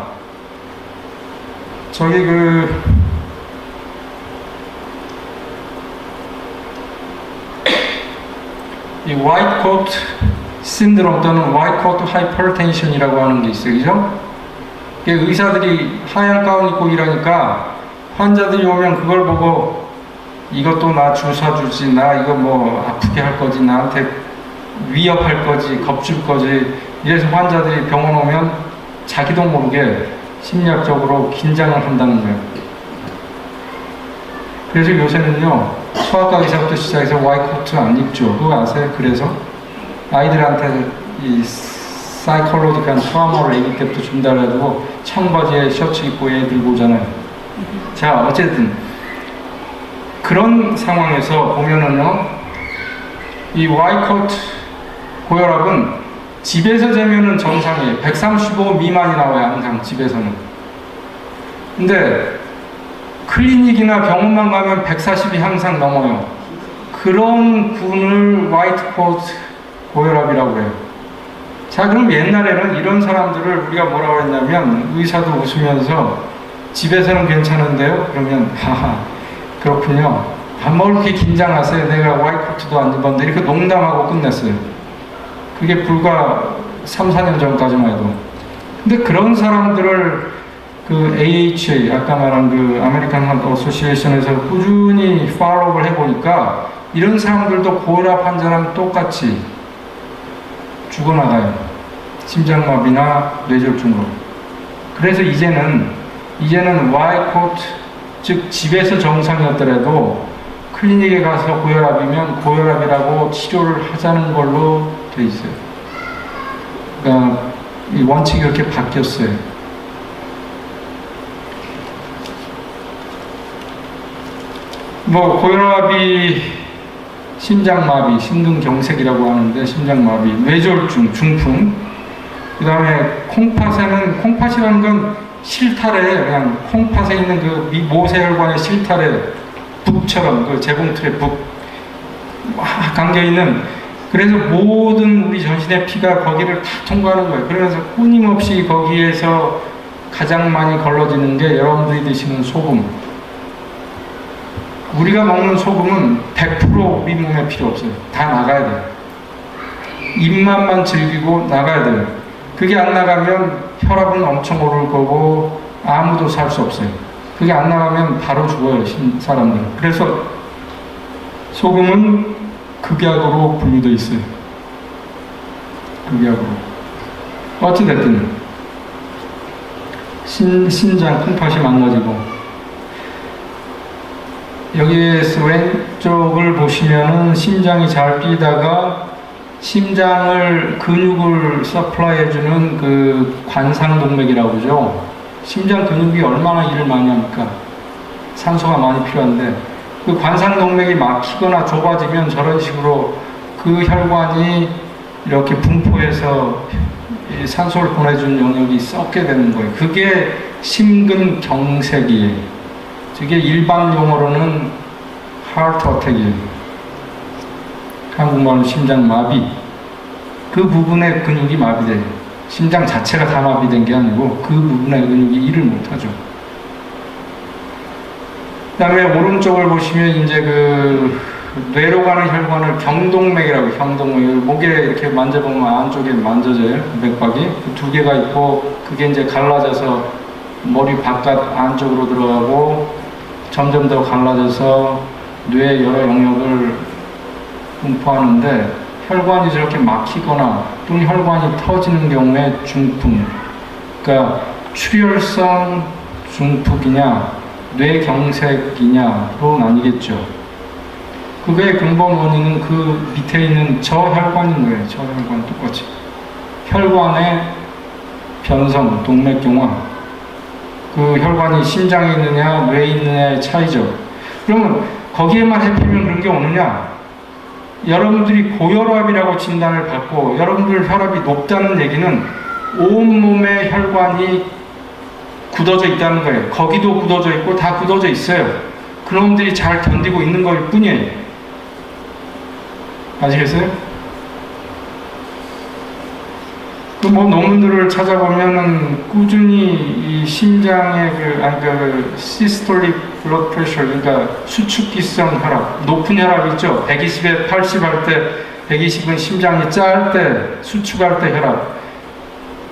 저기 이 화이트 코트 신드롬 또는 화이트 코트 하이퍼텐션이라고 하는 게 있어요. 그죠? 의사들이 하얀 가운 입고 일하니까 환자들이 오면 그걸 보고 이것도 나 주사 주지, 나 이거 뭐 아프게 할 거지, 나한테 위협할 거지, 겁줄 거지, 이래서 환자들이 병원 오면 자기도 모르게 심리학적으로 긴장을 한다는 거예요. 그래서 요새는요, 소아과 의사부터 시작해서 와이코트 안 입죠. 그거 아세요? 그래서 아이들한테 이 사이콜로지컬한 트라우마를 아기 때부터 준다 해가지고 청바지에 셔츠 입고 애 들고 오잖아요. 자, 어쨌든 그런 상황에서 보면은요, 이 와이코트 고혈압은 집에서 재면은 정상이에요. 135 미만이 나와요, 항상 집에서는. 근데 클리닉이나 병원만 가면 140이 항상 넘어요. 그런 분을 화이트 코트 고혈압이라고 해요. 자, 그럼 옛날에는 이런 사람들을 우리가 뭐라고 했냐면, 의사도 웃으면서 집에서는 괜찮은데요? 그러면 하하, 그렇군요. 뭘 이렇게 긴장하세요? 내가 화이트 코트도 안 입었는데, 이렇게 농담하고 끝냈어요. 그게 불과 3, 4년 전까지만 해도. 근데 그런 사람들을 AHA, 아까 말한 아메리칸 하트 어소시에이션에서 꾸준히 팔로우를 해보니까 이런 사람들도 고혈압 환자랑 똑같이 죽어나가요. 심장마비나 뇌졸중으로. 그래서 이제는 와이코트, 즉 집에서 정상이었더라도 클리닉에 가서 고혈압이면 고혈압이라고 치료를 하자는 걸로 돼 있어요. 그러니까 이 원칙이 그렇게 바뀌었어요. 뭐 고혈압이 심장마비, 심근경색이라고 하는데 심장마비, 뇌졸중, 중풍, 그 다음에 콩팥이라는 건 실타래, 그냥 콩팥에 있는 모세혈관의 실타래, 북처럼 재봉틀에 북 감겨있는, 그래서 모든 우리 전신의 피가 거기를 다 통과하는 거예요. 그러면서 끊임없이 거기에서 가장 많이 걸러지는 게 여러분들이 드시는 소금. 우리가 먹는 소금은 100% 우리 몸에 필요 없어요. 다 나가야 돼요. 입맛만 즐기고 나가야 돼요. 그게 안 나가면 혈압은 엄청 오를 거고 아무도 살 수 없어요. 그게 안 나가면 바로 죽어요, 사람들은. 그래서 소금은 극약으로 분류되어 있어요. 극약으로. 어찌됐든 신장, 콩팥이 망가지고, 여기에서 왼쪽을 보시면은 심장이 잘 뛰다가 심장을 근육을 서플라이해주는 관상동맥이라고 그러죠. 심장 근육이 얼마나 일을 많이 합니까? 산소가 많이 필요한데 그 관상동맥이 막히거나 좁아지면 저런 식으로 그 혈관이 이렇게 분포해서 산소를 보내주는 영역이 썩게 되는 거예요. 그게 심근경색이에요. 저게 일반 용어로는 하트 어택이에요. 한국말로 심장마비. 그 부분의 근육이 마비돼요. 심장 자체가 다 마비된 게 아니고 그 부분의 근육이 일을 못하죠. 그 다음에 오른쪽을 보시면 이제 뇌로 가는 혈관을 경동맥이라고, 경동맥. 목에 이렇게 만져보면 안쪽에 만져져요. 맥박이. 두 개가 있고 그게 이제 갈라져서 머리 바깥 안쪽으로 들어가고 점점 더 갈라져서 뇌의 여러 영역을 분포하는데, 혈관이 저렇게 막히거나 또는 혈관이 터지는 경우에 중풍, 그러니까 출혈성 중풍이냐 뇌경색이냐로 나뉘겠죠. 그거의 근본 원인은 그 밑에 있는 저혈관인 거예요. 저혈관 똑같이. 혈관의 변성, 동맥경화. 그 혈관이 심장에 있느냐 뇌에 있느냐의 차이죠. 그러면 거기에만 해피면 그런 게 오느냐? 여러분들이 고혈압이라고 진단을 받고 여러분들 혈압이 높다는 얘기는 온몸의 혈관이 굳어져 있다는 거예요. 거기도 굳어져 있고 다 굳어져 있어요. 그놈들이 잘 견디고 있는 걸 뿐이에요. 아시겠어요? 그 뭐 논문들을 찾아보면은 꾸준히 이 심장의 그 시스톨릭 블러드 프레셔, 그러니까 수축기성 혈압, 높은 혈압 있죠? 120에 80 할 때, 120은 심장이 짤 때, 수축할 때 혈압.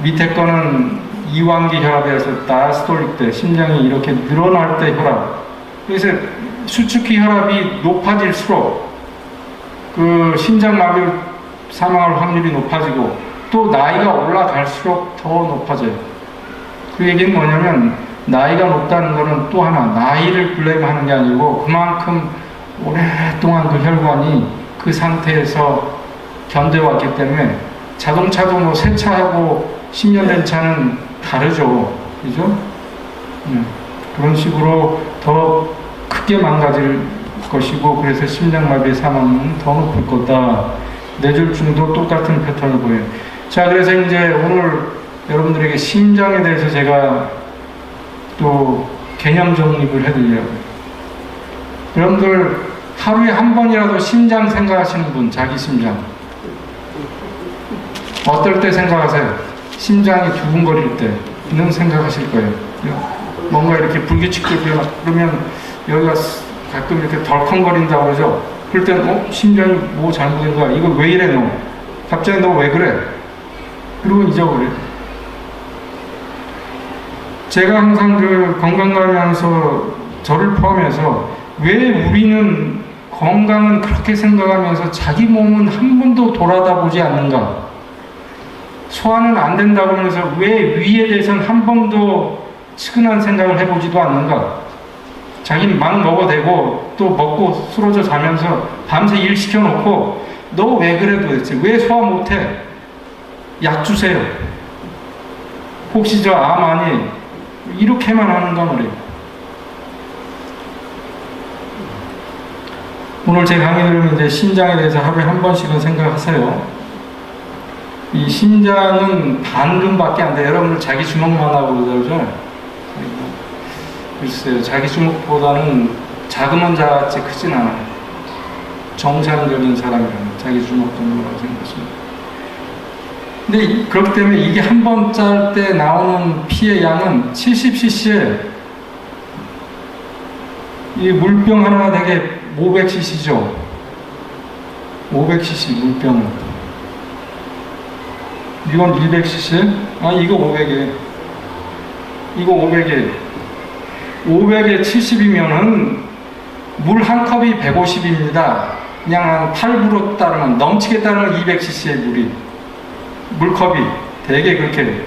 밑에 거는 이완기 혈압에서 다이스톨릭 때, 심장이 이렇게 늘어날 때 혈압. 그래서 수축기 혈압이 높아질수록 그 심장마비로 사망할 확률이 높아지고, 또 나이가 올라갈수록 더 높아져요. 그 얘기는 뭐냐면 나이가 높다는 거는 또 하나 나이를 블레임하는 게 아니고 그만큼 오랫동안 그 혈관이 그 상태에서 견뎌왔기 때문에 자동차도 뭐 새 차하고 10년 된 차는 다르죠. 그죠? 그런 식으로 더 크게 망가질 것이고 그래서 심장마비의 사망은 더 높을 거다. 뇌졸중도 똑같은 패턴을 보여요. 자, 그래서 이제 오늘 여러분들에게 심장에 대해서 제가 또 개념 정립을 해드리려고요. 여러분들 하루에 한 번이라도 심장 생각하시는 분, 자기 심장. 어떨 때 생각하세요? 심장이 두근거릴 때는 생각하실 거예요. 뭔가 이렇게 불규칙되면 그러면 여기가 가끔 이렇게 덜컹거린다고 그러죠? 그럴 때는 심장이 뭐 잘못된 거야? 이거 왜 이래 너? 갑자기 너 왜 그래? 그리고 잊어버려요. 제가 항상 그 건강관리하면서 저를 포함해서 왜 우리는 건강은 그렇게 생각하면서 자기 몸은 한 번도 돌아다 보지 않는가? 소화는 안 된다고 하면서 왜 위에 대해서는 한 번도 측은한 생각을 해보지도 않는가? 자기는 막 먹어대고 또 먹고 쓰러져 자면서 밤새 일 시켜놓고 너 왜 그래 도대체? 왜 소화 못해? 약 주세요. 혹시 저 암 아니? 이렇게만 하는가 말이에요. 오늘 제 강의 들으면 이제 심장에 대해서 하루에 한 번씩은 생각하세요. 이 심장은 반근밖에 안 돼요. 여러분들 자기 주먹만 하고 그러죠? 글쎄요, 자기 주먹보다는 작으면 작지 크진 않아요. 정상적인 사람이라면 자기 주먹 정도라고 생각하십니다. 근데 그렇기 때문에 이게 한 번 짤 때 나오는 피의 양은 70cc에 이 물병 하나가 되게 500cc죠. 500cc 물병은. 이건 200cc? 아, 이거 500에. 이거 500에. 500에 70이면은 물 한 컵이 150입니다. 그냥 한 8부로 따르면, 넘치게 따르면 200cc의 물이. 물컵이 되게 그렇게 돼요.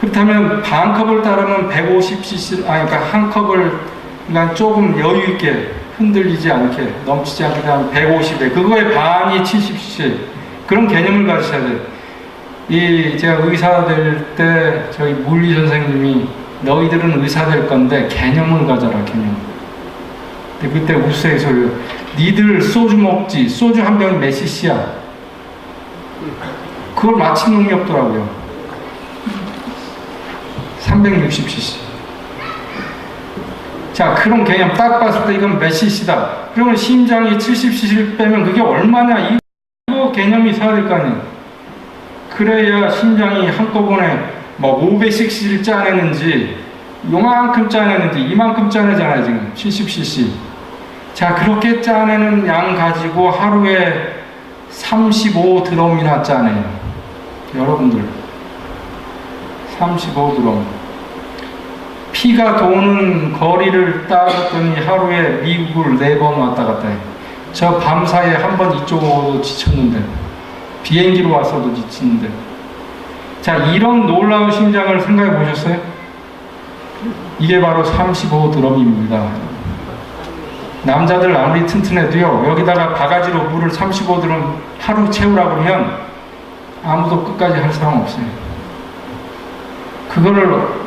그렇다면 반 컵을 따르면 150cc, 그러니까 한 컵을 그냥 조금 여유 있게 흔들리지 않게 넘치지 않게 하면 150에 그거의 반이 70cc 그런 개념을 가지셔야 돼요. 제가 의사 될 때 저희 물리 선생님이 너희들은 의사 될 건데 개념을 가져라 개념. 근데 그때 우스의 소리요. 니들 소주 먹지 소주 한 병이 몇 cc야? 그걸 맞힌 놈이 없더라고요. 360cc. 자, 그런 개념 딱 봤을 때 이건 몇 cc다. 그러면 심장이 70cc를 빼면 그게 얼마냐? 이거 개념이 있어야 될 거 아니에요. 그래야 심장이 한꺼번에 뭐 500cc를 짜내는지 요만큼 짜내는지 이만큼 짜내잖아요. 지금 70cc. 자, 그렇게 짜내는 양 가지고 하루에 35드럼이나 짜내요. 여러분들 35드럼. 피가 도는 거리를 따졌더니 하루에 미국을 4번 왔다 갔다 해요. 저 밤사이에 한 번 이쪽으로 지쳤는데 비행기로 왔어도 지치는데. 자, 이런 놀라운 심장을 생각해 보셨어요? 이게 바로 35드럼입니다. 남자들 아무리 튼튼해도요, 여기다가 바가지로 물을 35드럼 하루 채우라고 그러면 아무도 끝까지 할 사람 없어요. 그거를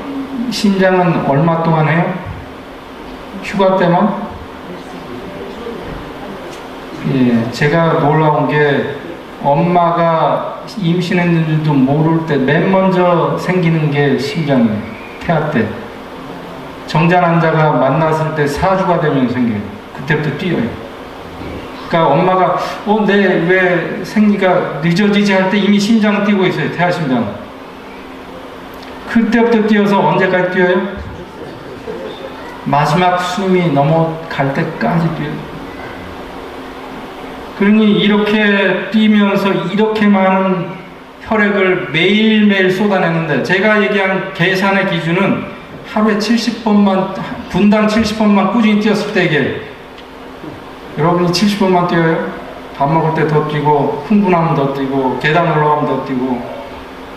심장은 얼마 동안 해요? 휴가 때만? 예, 제가 놀라운 게 엄마가 임신했는지도 모를 때 맨 먼저 생기는 게 심장이에요. 태아 때. 정자 난자가 만났을 때 4주가 되면 생겨요. 그때부터 뛰어요. 그러니까 엄마가 내 왜 생리가 늦어지지 할 때 이미 심장 뛰고 있어요. 태아심장. 그때부터 뛰어서 언제까지 뛰어요? 마지막 숨이 넘어갈 때까지 뛰어요. 그러니 이렇게 뛰면서 이렇게 많은 혈액을 매일매일 쏟아내는데, 제가 얘기한 계산의 기준은 하루에 70번만, 분당 70번만 꾸준히 뛰었을 때, 이게 여러분이 70번만 뛰어요? 밥 먹을 때 더 뛰고, 흥분하면 더 뛰고, 계단 올라가면 더 뛰고,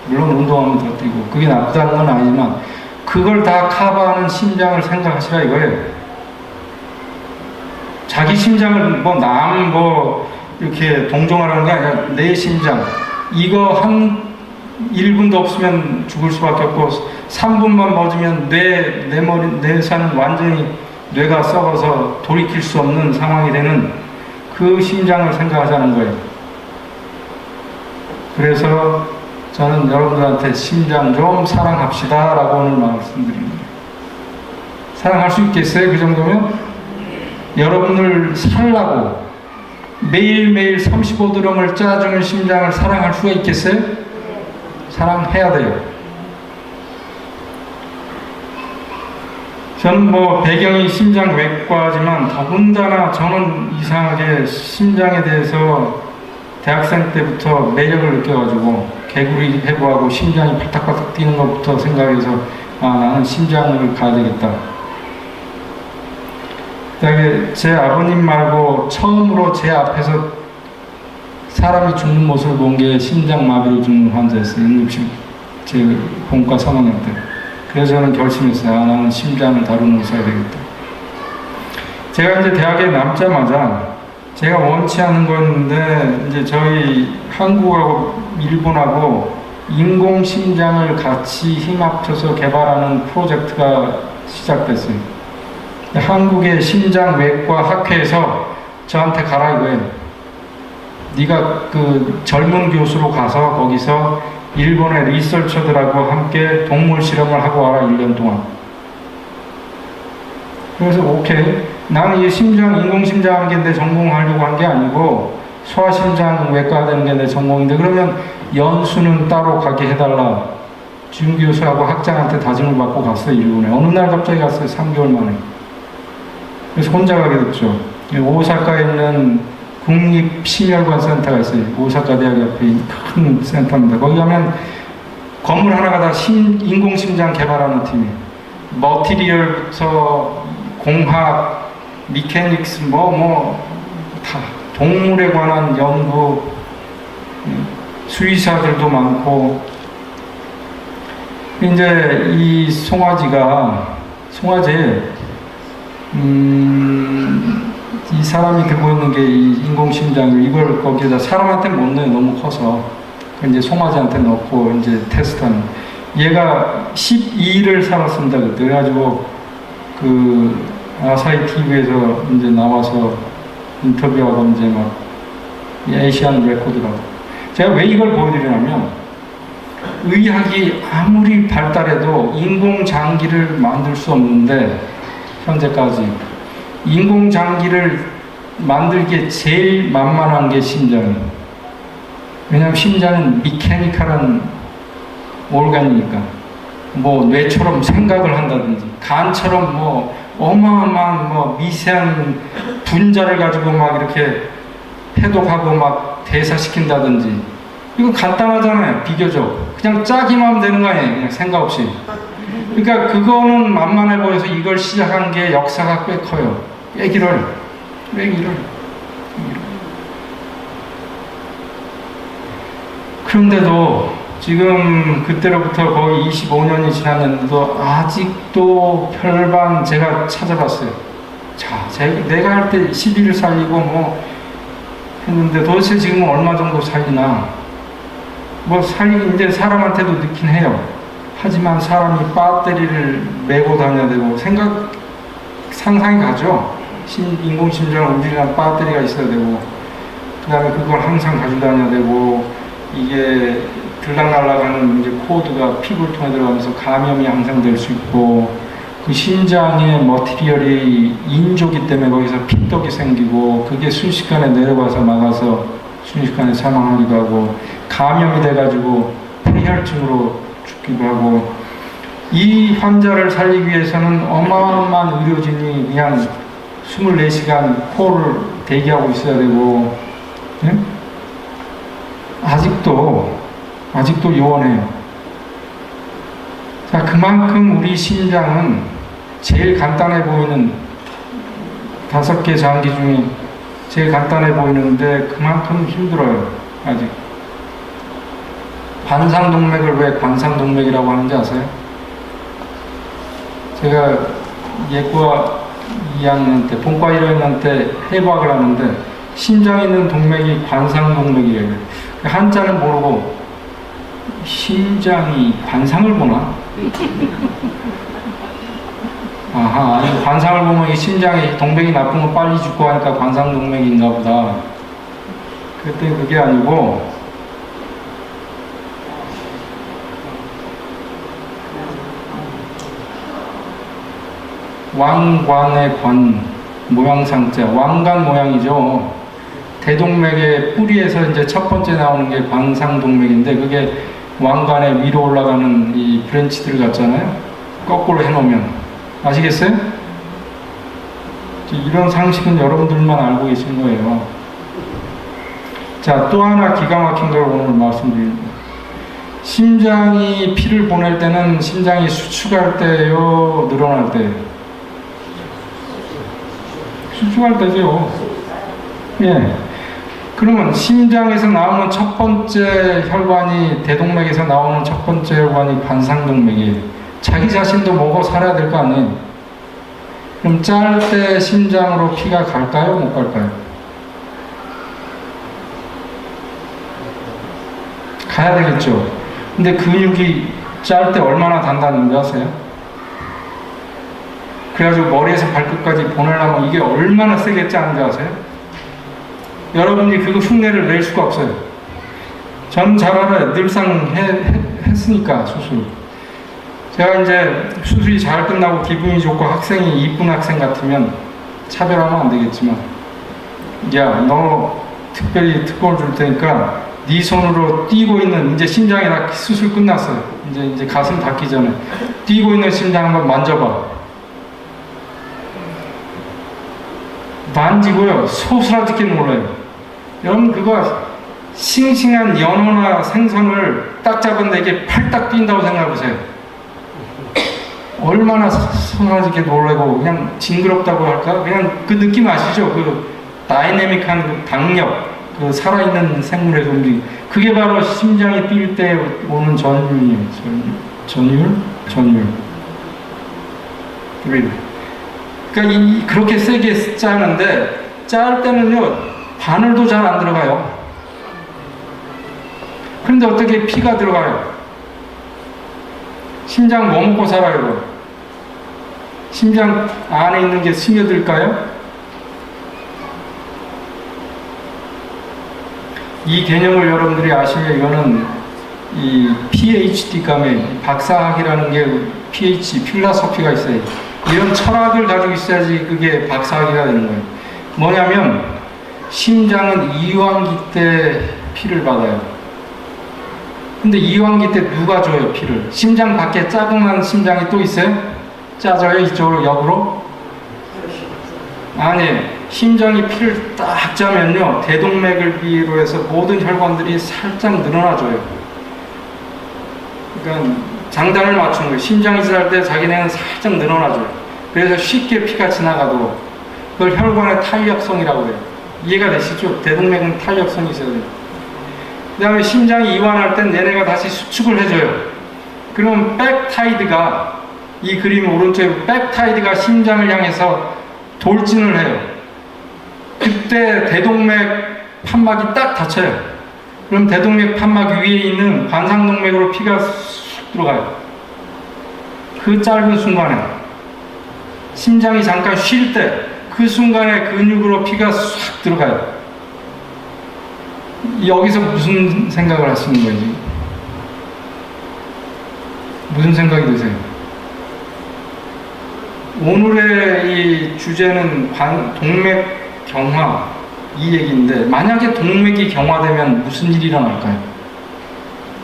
물론 운동하면 더 뛰고, 그게 나쁘다는 건 아니지만 그걸 다 커버하는 심장을 생각하시라 이거예요. 자기 심장을 이렇게 동정하라는 게 아니라 내 심장, 이거 한 1분도 없으면 죽을 수밖에 없고 3분만 멎으면 내 산은 완전히 뇌가 썩어서 돌이킬 수 없는 상황이 되는 그 심장을 생각하자는 거예요. 그래서 저는 여러분들한테 심장 좀 사랑합시다 라고 오늘 말씀드립니다. 사랑할 수 있겠어요? 그 정도면? 여러분을 살라고 매일매일 35드럼을 짜주는 심장을 사랑할 수가 있겠어요? 사랑해야 돼요. 저는 배경이 심장외과지만 더군다나 저는 이상하게 심장에 대해서 대학생 때부터 매력을 느껴가지고 개구리 해부하고 심장이 팔딱팔딱 뛰는 것부터 생각해서 나는 심장을 가야 되겠다. 그다음에 제 아버님 말고 처음으로 제 앞에서 사람이 죽는 모습을 본 게 심장마비로 죽는 환자였어요. 응급실 제 본과 3학년 때. 그래서 저는 결심했어요. 나는 심장을 다루는 의사가 되겠다. 제가 이제 대학에 남자마자 제가 원치 않은 거였는데, 이제 저희 한국하고 일본하고 인공심장을 같이 힘 합쳐서 개발하는 프로젝트가 시작됐어요. 한국의 심장외과 학회에서 저한테 가라 이거예요. 네가 그 젊은 교수로 가서 거기서 일본의 리서처들하고 함께 동물 실험을 하고 와라 1년 동안. 그래서 오케이. 나는 이 인공심장 하는 게 내 전공하려고 한 게 아니고 소아심장 외과 되는 게 내 전공인데, 그러면 연수는 따로 가게 해달라. 준 교수하고 학장한테 다짐을 받고 갔어요. 일본에. 어느 날 갑자기 갔어요. 3개월 만에. 그래서 혼자 가게 됐죠. 오사카에 있는 국립심혈관 센터가 있어요. 오사카 대학 옆에 큰 센터입니다. 거기 가면 건물 하나가 다 인공심장 개발하는 팀이에요. 머티리얼부터 공학, 미케닉스, 다 동물에 관한 연구, 수의사들도 많고. 이제 이 송아지에 이 사람이 들고 있는 게 이 인공심장을 이걸 거기에다 사람한테 못 넣어요. 너무 커서. 이제 송아지한테 넣고 이제 테스트하는. 얘가 12일을 살았습니다. 그때. 그래가지고 그 아사히 TV에서 이제 나와서 인터뷰하고 이제 막 에이시안 레코드라고. 제가 왜 이걸 보여드리냐면, 의학이 아무리 발달해도 인공장기를 만들 수 없는데, 현재까지 인공장기를 만들기에 제일 만만한 게 심장이에요. 왜냐하면 심장은 미케니컬한 오르간이니까. 뇌처럼 생각을 한다든지, 간처럼 어마어마한 미세한 분자를 가지고 막 이렇게 해독하고 막 대사시킨다든지, 이거 간단하잖아요. 비교적 그냥 짜기만 하면 되는 거 아니에요. 그냥 생각 없이. 그러니까 그거는 만만해 보여서 이걸 시작한 게 역사가 꽤 커요. 왜 길어요? 그런데도 지금 그때로부터 거의 25년이 지났는데도 아직도 혈관 제가 찾아봤어요. 자, 내가 할 때 10일을 살리고 했는데 도대체 지금은 얼마 정도 살리나? 이제 사람한테도 넣긴 해요. 하지만 사람이 배터리를 메고 다녀야 되고, 상상이 가죠? 인공심장 우리랑 배터리가 있어야 되고, 그 다음에 그걸 항상 가지고 다녀야 되고, 이게 들락날락하는 이제 코드가 피부를 통해 들어가면서 감염이 항상 될 수 있고, 그 심장의 머티리얼이 인조기 때문에 거기서 핏떡이 생기고 그게 순식간에 내려가서 막아서 순식간에 사망하기도 하고 감염이 돼가지고 폐혈증으로 죽기도 하고 이 환자를 살리기 위해서는 어마어마한 의료진이 그냥 24시간 코를 대기하고 있어야 되고 예? 아직도 요원해요. 자, 그만큼 우리 심장은 제일 간단해 보이는 5개 장기 중에 제일 간단해 보이는데 그만큼 힘들어요. 아직. 관상동맥을 왜 관상동맥이라고 하는지 아세요? 제가 예과 2학년 때, 본과 1학년 때 해부학을 하는데 심장에 있는 동맥이 관상동맥이에요. 한자는 모르고 심장이 관상을 보나? 아하, 아니, 관상을 보면 이 심장이 동맥이 나쁘면 빨리 죽고 하니까 관상동맥인가 보다. 그때 그게 아니고 왕관의 관 모양상자, 왕관 모양이죠. 대동맥의 뿌리에서 이제 첫 번째 나오는 게 관상동맥인데 그게 왕관의 위로 올라가는 이 브랜치들 같잖아요. 거꾸로 해놓으면 아시겠어요? 이런 상식은 여러분들만 알고 계신 거예요. 자, 또 하나 기가 막힌 걸 오늘 말씀드립니다. 심장이 피를 보낼 때는 심장이 수축할 때요, 늘어날 때요? 수축할 때죠. 예. 그러면 심장에서 나오는 첫 번째 혈관이 대동맥에서 나오는 첫 번째 혈관이 관상동맥이에요. 자기 자신도 먹어 살아야 될 거 아니에요. 그럼 짤 때 심장으로 피가 갈까요? 못 갈까요? 가야 되겠죠. 근데 근육이 짤 때 얼마나 단단한지 아세요? 그래가지고 머리에서 발끝까지 보내려면 이게 얼마나 세게 짜는지 아세요? 여러분이 그거 흉내를 낼 수가 없어요. 저는 잘 알아요. 늘상 했으니까 수술. 제가 이제 수술이 잘 끝나고 기분이 좋고 학생이 이쁜 학생 같으면 차별하면 안 되겠지만, 야, 너 특별히 특권을 줄 테니까 네 손으로 뛰고 있는, 이제 심장이 다 수술 끝났어요. 이제 가슴 닿기 전에 뛰고 있는 심장 한번 만져봐. 만지고요, 소스라지게 놀라요. 여러분, 그거 싱싱한 연어나 생선을 딱 잡았는데 이게 팔딱 뛴다고 생각해보세요. 얼마나 소스라지게 놀라고 그냥 징그럽다고 할까? 그냥 그 느낌 아시죠? 그 다이내믹한 그 당력, 그 살아있는 생물의 움직임. 그게 바로 심장이 뛸 때 오는 전율이에요. 전율. 그러니까 그렇게 세게 짜는데 짤 때는요 바늘도 잘 안 들어가요. 그런데 어떻게 피가 들어가요? 심장 뭐 먹고 살아요? 심장 안에 있는 게 스며들까요? 이 개념을 여러분들이 아시면 이거는 이 PhD감에 박사학이라는 게 PhD, 필라소피가 있어요. 이런 철학을 가지고 있어야지 그게 박사학위가 되는 거예요. 뭐냐면 심장은 이완기 때 피를 받아요. 근데 이완기 때 누가 줘요, 피를? 심장 밖에 자그마한 심장이 또 있어요? 짜져요, 이쪽으로 역으로? 아니, 심장이 피를 딱 짜면요 대동맥을 비로 해서 모든 혈관들이 살짝 늘어나줘요. 그러니까 장단을 맞추는 거예요. 심장이 지날 때 자기네는 살짝 늘어나줘요. 그래서 쉽게 피가 지나가도록. 그걸 혈관의 탄력성이라고 해요. 이해가 되시죠? 대동맥은 탄력성이 있어야 돼요. 그 다음에 심장이 이완할 땐 얘네가 다시 수축을 해줘요. 그럼 백타이드가, 이 그림 오른쪽에 백타이드가 심장을 향해서 돌진을 해요. 그때 대동맥 판막이 딱 닫혀요. 그럼 대동맥 판막 위에 있는 관상동맥으로 피가 쑥 들어가요. 그 짧은 순간에 심장이 잠깐 쉴 때 그 순간에 근육으로 피가 쑥 들어가요. 여기서 무슨 생각을 하시는 거지? 무슨 생각이 드세요? 오늘의 이 주제는 동맥 경화 이 얘기인데, 만약에 동맥이 경화되면 무슨 일이 일어날까요?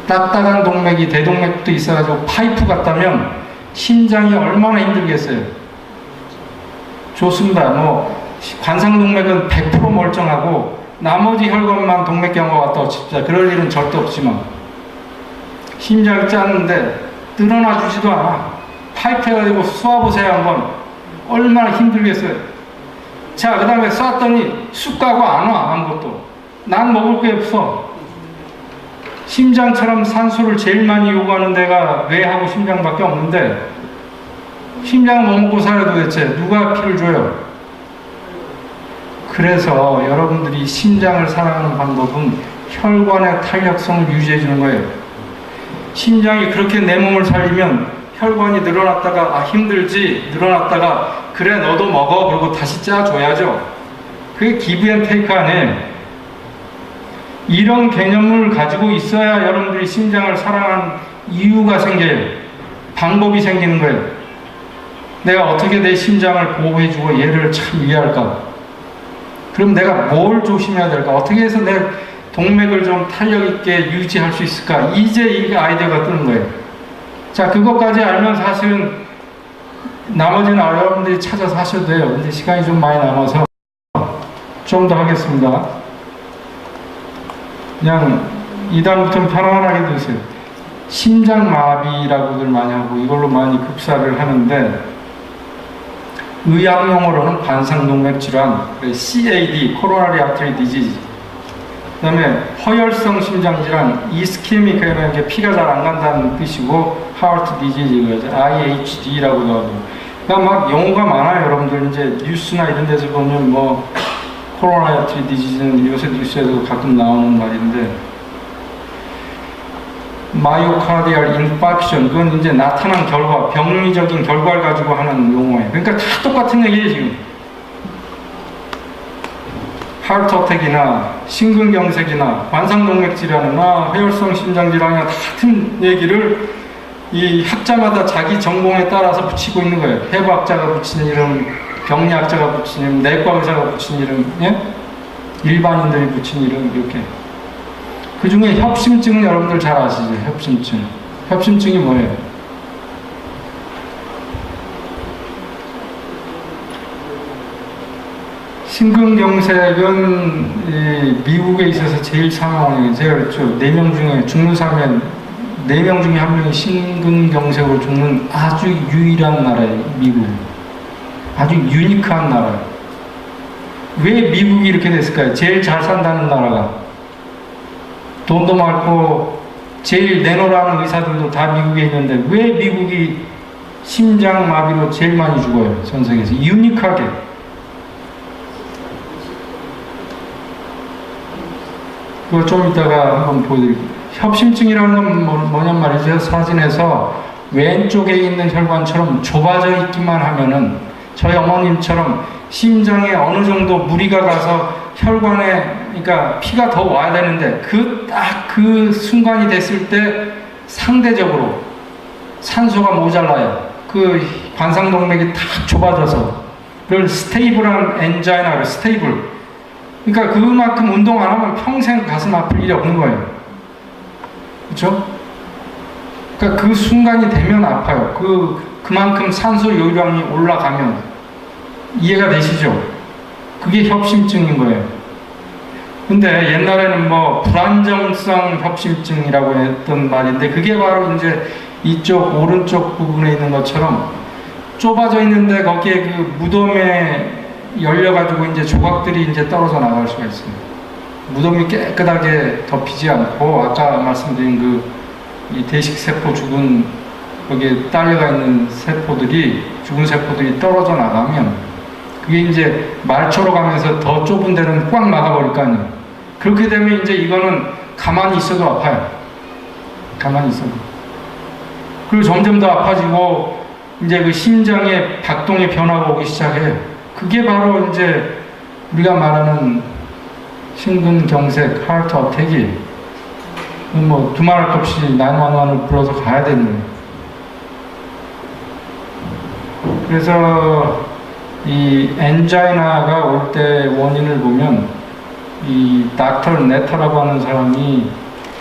딱딱한 동맥이 대동맥도 있어가지고 파이프 같다면 심장이 얼마나 힘들겠어요? 좋습니다. 관상동맥은 100% 멀쩡하고 나머지 혈관만 동맥 경화 왔다고 칩시다. 그럴 일은 절대 없지만 심장이 짰는데 늘어나 주지도 않아. 파이프 해가지고 쏘아보세요. 한번. 얼마나 힘들겠어요. 자, 그 다음에 쐈더니 쑥 가고 안 와. 아무것도. 난 먹을 게 없어. 심장처럼 산소를 제일 많이 요구하는 데가 뇌하고 심장밖에 없는데, 심장은 뭐 먹고 살아야 도대체 누가 피를 줘요? 그래서 여러분들이 심장을 사랑하는 방법은 혈관의 탄력성을 유지해 주는 거예요. 심장이 그렇게 내 몸을 살리면 혈관이 늘어났다가 힘들지, 늘어났다가 그래 너도 먹어 그러고 다시 짜줘야죠. 그게 기브 앤 테이크 아니에요. 이런 개념을 가지고 있어야 여러분들이 심장을 사랑하는 이유가 생겨요. 방법이 생기는 거예요. 내가 어떻게 내 심장을 보호해주고 얘를 참 위할까? 그럼 내가 뭘 조심해야 될까? 어떻게 해서 내 동맥을 좀 탄력있게 유지할 수 있을까? 이제 이 아이디어가 뜨는 거예요. 자, 그것까지 알면 사실은 나머지는 여러분들이 찾아서 하셔도 돼요. 근데 시간이 좀 많이 남아서 좀 더 하겠습니다. 그냥 이다음부터는 편안하게 들으세요. 심장마비라고들 많이 하고 이걸로 많이 급사를 하는데, 의학용어로는 관상동맥 질환, CAD, Coronary Artery Disease. 그 다음에 허혈성 심장질환, 이스케미카라는 게 피가 잘 안 간다는 뜻이고, Heart Disease, IHD라고도 하고. 그러니까 막 용어가 많아요. 여러분들 이제 뉴스나 이런 데서 보면 Coronary Artery Disease는 요새 뉴스에도 가끔 나오는 말인데, 마이오카디알 인파크션, 그건 이제 나타난 결과, 병리적인 결과를 가지고 하는 용어예요. 그러니까 다 똑같은 얘기예요, 지금. 하트 어택이나 심근경색이나 관상동맥 질환이나 허혈성 심장질환이나 같은 얘기를 이 학자마다 자기 전공에 따라서 붙이고 있는 거예요. 해부학자가 붙인 이름, 병리학자가 붙인 이름, 내과 의사가 붙인 이름, 예? 일반인들이 붙인 이름, 이렇게. 그 중에 협심증은 여러분들 잘 아시죠? 협심증. 협심증이 뭐예요? 심근경색은 미국에 있어서 제일 사망원이에요. 제가 그랬죠. 4명 중에 죽는 사람이 4명 중에 1명이 심근경색으로 죽는 아주 유일한 나라예요. 미국. 아주 유니크한 나라예요. 왜 미국이 이렇게 됐을까요? 제일 잘 산다는 나라가. 돈도 많고 제일 내놓으라는 의사들도 다 미국에 있는데 왜 미국이 심장마비로 제일 많이 죽어요? 전 세계에서. 유니크하게. 그거 좀 이따가 한번 보여드릴게요. 협심증이라는 건 뭐냔 말이죠. 사진에서 왼쪽에 있는 혈관처럼 좁아져 있기만 하면은 저희 어머님처럼 심장에 어느 정도 무리가 가서 혈관에, 그러니까 피가 더 와야 되는데 딱 그 순간이 됐을 때 상대적으로 산소가 모자라요. 그 관상동맥이 탁 좁아져서 그걸 스테이블한 엔자이나, 스테이블. 그러니까 그만큼 운동 안 하면 평생 가슴 아플 일이 없는 거예요. 그렇죠? 그러니까 그 순간이 되면 아파요. 그만큼 산소 요량이 올라가면. 이해가 되시죠? 그게 협심증인 거예요. 근데 옛날에는 불안정성 협심증이라고 했던 말인데, 그게 바로 이제 이쪽 오른쪽 부분에 있는 것처럼 좁아져 있는데 거기에 그 무덤에 열려가지고 이제 조각들이 이제 떨어져 나갈 수가 있어요. 무덤이 깨끗하게 덮이지 않고, 아까 말씀드린 이 대식세포 죽은, 거기에 딸려가 있는 세포들이, 죽은 세포들이 떨어져 나가면, 그게 이제 말초로 가면서 더 좁은 데는 꽉 막아버릴 거 아니에요. 그렇게 되면 이제 이거는 가만히 있어도 아파요. 가만히 있어도. 그리고 점점 더 아파지고, 이제 그 심장의 박동의 변화가 오기 시작해요. 그게 바로 이제 우리가 말하는 심근경색, 하트 어택이 두말할 것 없이 911을 불러서 가야 되는 거예요. 그래서 이 엔자이나가 올 때 원인을 보면 이 닥터 네터라고 하는 사람이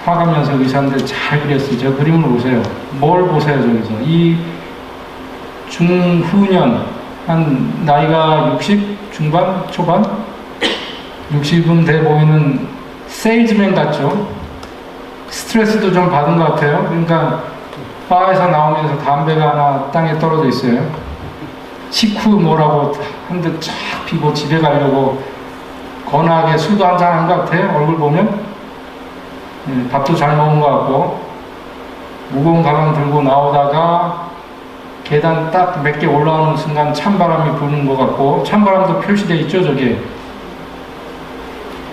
화가면서 의사인데 잘 그렸어요. 저 그림을 보세요. 뭘 보세요, 저기서. 이 중후년, 한 나이가 60 중반? 초반? 60은 돼 보이는 세일즈맨 같죠? 스트레스도 좀 받은 것 같아요. 그러니까 바에서 나오면서 담배가 하나 땅에 떨어져 있어요. 식후 뭐라고 한 대 쫙 피고 집에 가려고 건하게 술도 한잔 한 것 같아요. 얼굴 보면. 밥도 잘 먹은 것 같고, 무거운 가방 들고 나오다가 계단 딱 몇 개 올라오는 순간 찬바람이 부는 것 같고, 찬바람도 표시되어 있죠, 저게.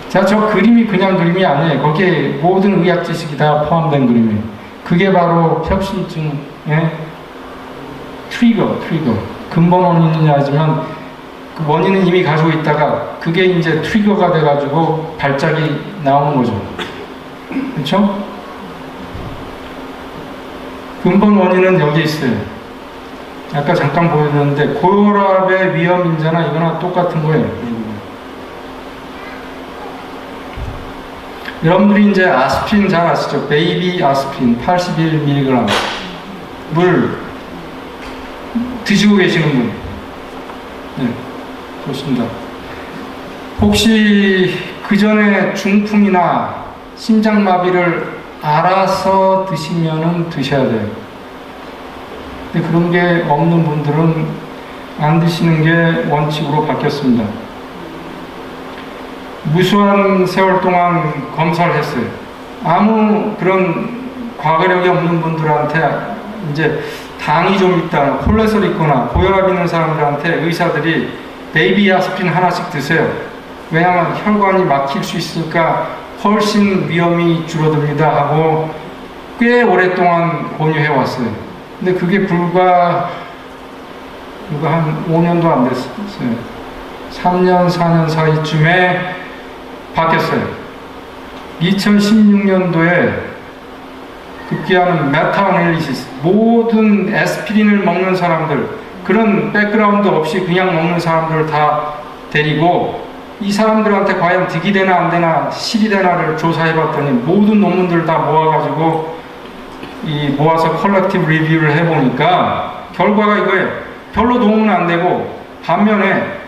자, 저 그림이 그냥 그림이 아니에요. 거기에 모든 의학 지식이 다 포함된 그림이에요. 그게 바로 협심증의 트리거. 근본 원인이냐 하지만 그 원인은 이미 가지고 있다가 그게 이제 트리거가 돼가지고 발작이 나오는 거죠. 그렇죠? 근본 원인은 여기 있어요. 아까 잠깐 보여드렸는데 고혈압의 위험 인자나 이거나 똑같은 거예요. 여러분들이 이제 아스피린 잘 아시죠? 베이비 아스피린 81mg 물 드시고 계시는 분. 네, 좋습니다. 혹시 그 전에 중풍이나 심장마비를 알아서 드시면은 드셔야 돼요. 근데 그런 게 없는 분들은 안 드시는 게 원칙으로 바뀌었습니다. 무수한 세월 동안 검사를 했어요. 아무 그런 과거력이 없는 분들한테 이제 당이 좀 있다, 콜레스테롤이 있거나 고혈압 있는 사람들한테 의사들이 베이비 아스피린 하나씩 드세요. 왜냐하면 혈관이 막힐 수 있으니까 훨씬 위험이 줄어듭니다 하고 꽤 오랫동안 권유해 왔어요. 근데 그게 불과 한 5년도 안 됐어요. 3년, 4년 사이쯤에 바뀌었어요. 2016년도에 급기야는 메타어널리시스, 모든 에스피린을 먹는 사람들, 그런 백그라운드 없이 그냥 먹는 사람들을 다 데리고 이 사람들한테 과연 득이 되나 안 되나 실이 되나를 조사해봤더니 모든 논문들을 다 모아가지고 모아서 컬렉티브 리뷰를 해보니까 결과가 이거예요. 별로 도움은 안 되고, 반면에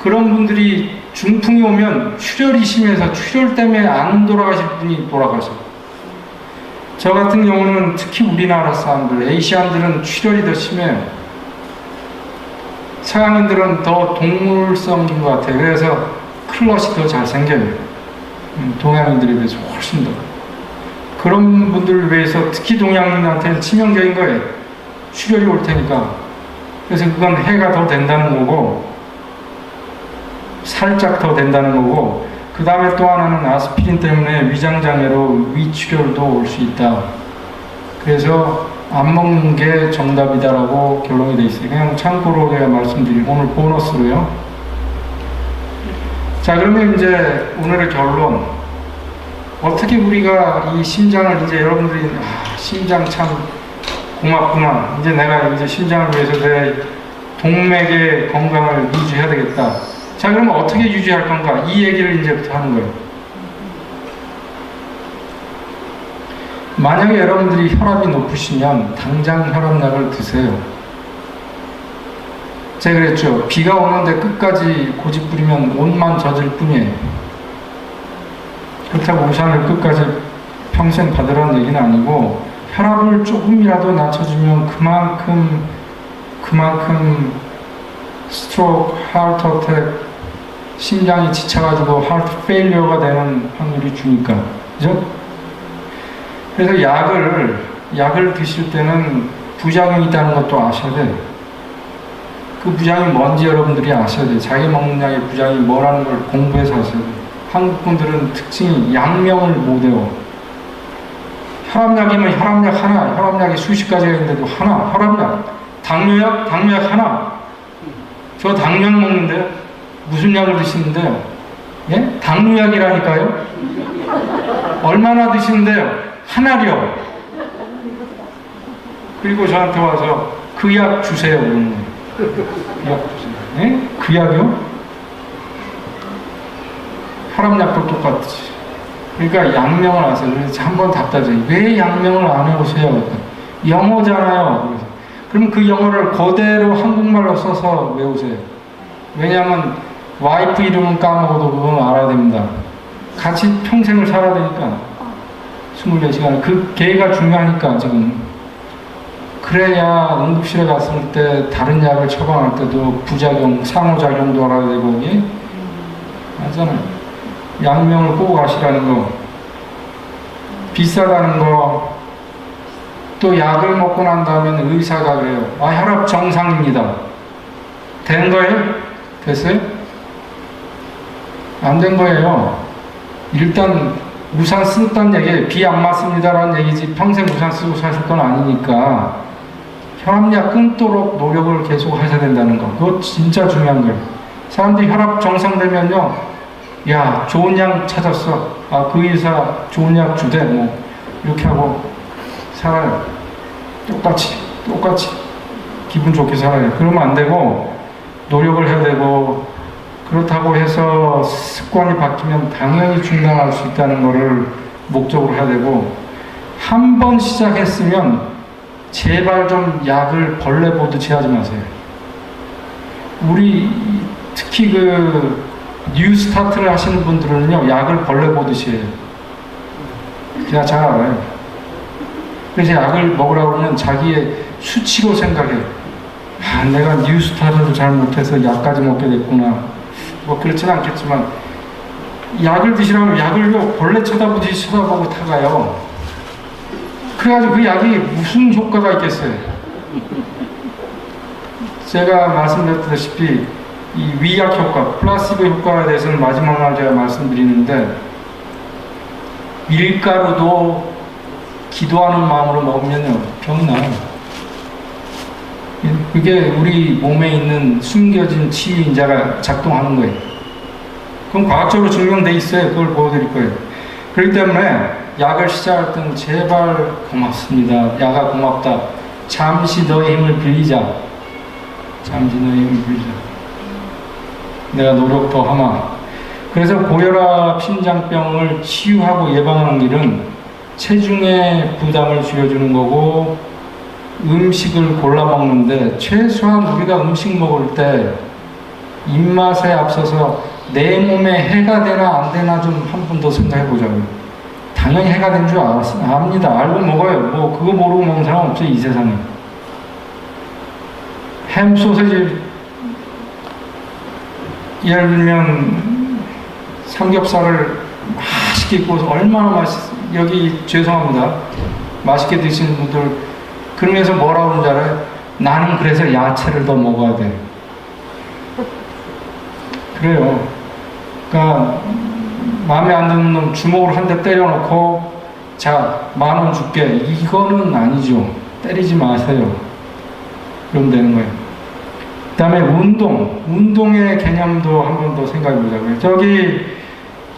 그런 분들이 중풍이 오면 출혈이 심해서 출혈 때문에 안 돌아가실 분이 돌아가셔요. 저 같은 경우는 특히 우리나라 사람들, 아시안들은 출혈이 더 심해요. 서양인들은 더 동물성인 것 같아요. 그래서 클럿이 더 잘 생겨요. 동양인들에 비해서 훨씬 더. 그런 분들을 위해서 특히 동양인한테는 치명적인 거예요. 출혈이 올 테니까. 그래서 그건 해가 더 된다는 거고, 살짝 더 된다는 거고, 그 다음에 또 하나는 아스피린 때문에 위장장애로 위출혈도 올 수 있다. 그래서 안 먹는 게 정답이다라고 결론이 돼 있어요. 그냥 참고로 제가 말씀드린 오늘 보너스로요. 자, 그러면 이제 오늘의 결론. 어떻게 우리가 이 심장을 이제 여러분들이 심장 참 고맙구나. 이제 내가 이제 심장을 위해서 내 동맥의 건강을 유지해야 되겠다. 자, 그러면 어떻게 유지할 건가? 이 얘기를 이제부터 하는 거예요. 만약에 여러분들이 혈압이 높으시면 당장 혈압약을 드세요. 제가 그랬죠. 비가 오는데 끝까지 고집 부리면 옷만 젖을 뿐이에요. 그렇다고 우산을 끝까지 평생 받으라는 얘기는 아니고, 혈압을 조금이라도 낮춰주면 그만큼 스트로크, 하트 어택, 심장이 지쳐가지고 하트 페일리어가 되는 확률이 주니까. 그죠? 그래서 약을 드실 때는 부작용이 있다는 것도 아셔야 돼요. 그 부작용이 뭔지 여러분들이 아셔야 돼요. 자기 먹는 약의 부작용이 뭐라는 걸 공부해서 아셔야 돼요. 한국 분들은 특징이 약명을 못 외워. 혈압약이면 혈압약 하나, 혈압약이 수십 가지가 있는데도 하나, 혈압약. 당뇨약 하나. 저 당뇨약 먹는데요? 무슨 약을 드시는데요? 예? 당뇨약이라니까요? 얼마나 드시는데요? 하나요. 그리고 저한테 와서 그 약 주세요. 그러는 거예요. 그 약 주세요. 예? 그 약이요? 혈압약도 똑같지. 그러니까 양명을 아세요. 그래서 한번 답답해요. 왜 양명을 안 해오세요? 영어잖아요. 그래서. 그럼 그 영어를 그대로 한국말로 써서 외우세요. 왜냐하면 와이프 이름은 까먹어도 그건 알아야 됩니다. 같이 평생을 살아야 되니까. 24시간. 그 걔가 중요하니까 지금. 그래야 응급실에 갔을 때 다른 약을 처방할 때도 부작용, 상호작용도 알아야 되고, 예? 맞잖아요. 양명을 꼭 아시라는 거. 비싸다는 거. 또 약을 먹고 난 다음에 의사가 그래요. 아, 혈압 정상입니다. 된 거예요? 됐어요? 안 된 거예요. 일단 우산 쓴다는 얘기예요. 비 안 맞습니다라는 얘기지 평생 우산 쓰고 사실 건 아니니까 혈압약 끊도록 노력을 계속 하셔야 된다는 거. 그거 진짜 중요한 거예요. 사람들이 혈압 정상되면요, 야, 좋은 약 찾았어. 아, 그 의사 좋은 약 주대. 뭐 이렇게 하고 살아요. 똑같이 기분 좋게 살아요. 그러면 안 되고 노력을 해야 되고, 그렇다고 해서 습관이 바뀌면 당연히 중단할 수 있다는 것을 목적으로 해야 되고, 한 번 시작했으면 제발 좀 약을 벌레 보듯이 하지 마세요. 우리 특히 그 뉴스타트를 하시는 분들은요, 약을 벌레 보듯이 해요. 제가 잘 알아요. 그래서 약을 먹으라고 하면 자기의 수치로 생각해요. 아, 내가 뉴스타트를 잘 못해서 약까지 먹게 됐구나. 뭐 그렇지는 않겠지만, 약을 드시라면 약을요 벌레 쳐다보듯이 쳐다보고 타가요. 그래가지고 그 약이 무슨 효과가 있겠어요? 제가 말씀드렸다시피 이 위약 효과, 플라시보 효과에 대해서는 마지막 날 제가 말씀드리는데, 밀가루도 기도하는 마음으로 먹으면요 병이 나요. 그게 우리 몸에 있는 숨겨진 치유인자가 작동하는 거예요. 그럼 과학적으로 증명돼 있어요. 그걸 보여드릴 거예요. 그렇기 때문에 약을 시작할 때는 제발 고맙습니다. 약아 고맙다. 잠시 너의 힘을 빌리자. 잠시 너의 힘을 빌리자. 내가 노력 더 하마. 그래서 고혈압, 심장병을 치유하고 예방하는 길은 체중의 부담을 줄여주는 거고, 음식을 골라 먹는데 최소한 우리가 음식 먹을 때 입맛에 앞서서 내 몸에 해가 되나 안 되나 좀 한 번 더 생각해 보자고요. 당연히 해가 된 줄 압니다. 알고 먹어요. 뭐 그거 모르고 먹는 사람 없어요, 이 세상에. 햄 소세지 예를 들면 삼겹살을 맛있게 구워서 얼마나 여기 죄송합니다. 맛있게 드시는 분들, 그러면서 뭐라고 하는지 알아요? 나는 그래서 야채를 더 먹어야 돼. 그래요. 그러니까 마음에 안 드는 놈 주먹으로 한 대 때려놓고, 자, 10,000원 줄게. 이거는 아니죠. 때리지 마세요. 그러면 되는 거예요. 그 다음에 운동의 개념도 한 번 더 생각해 보자고요. 저기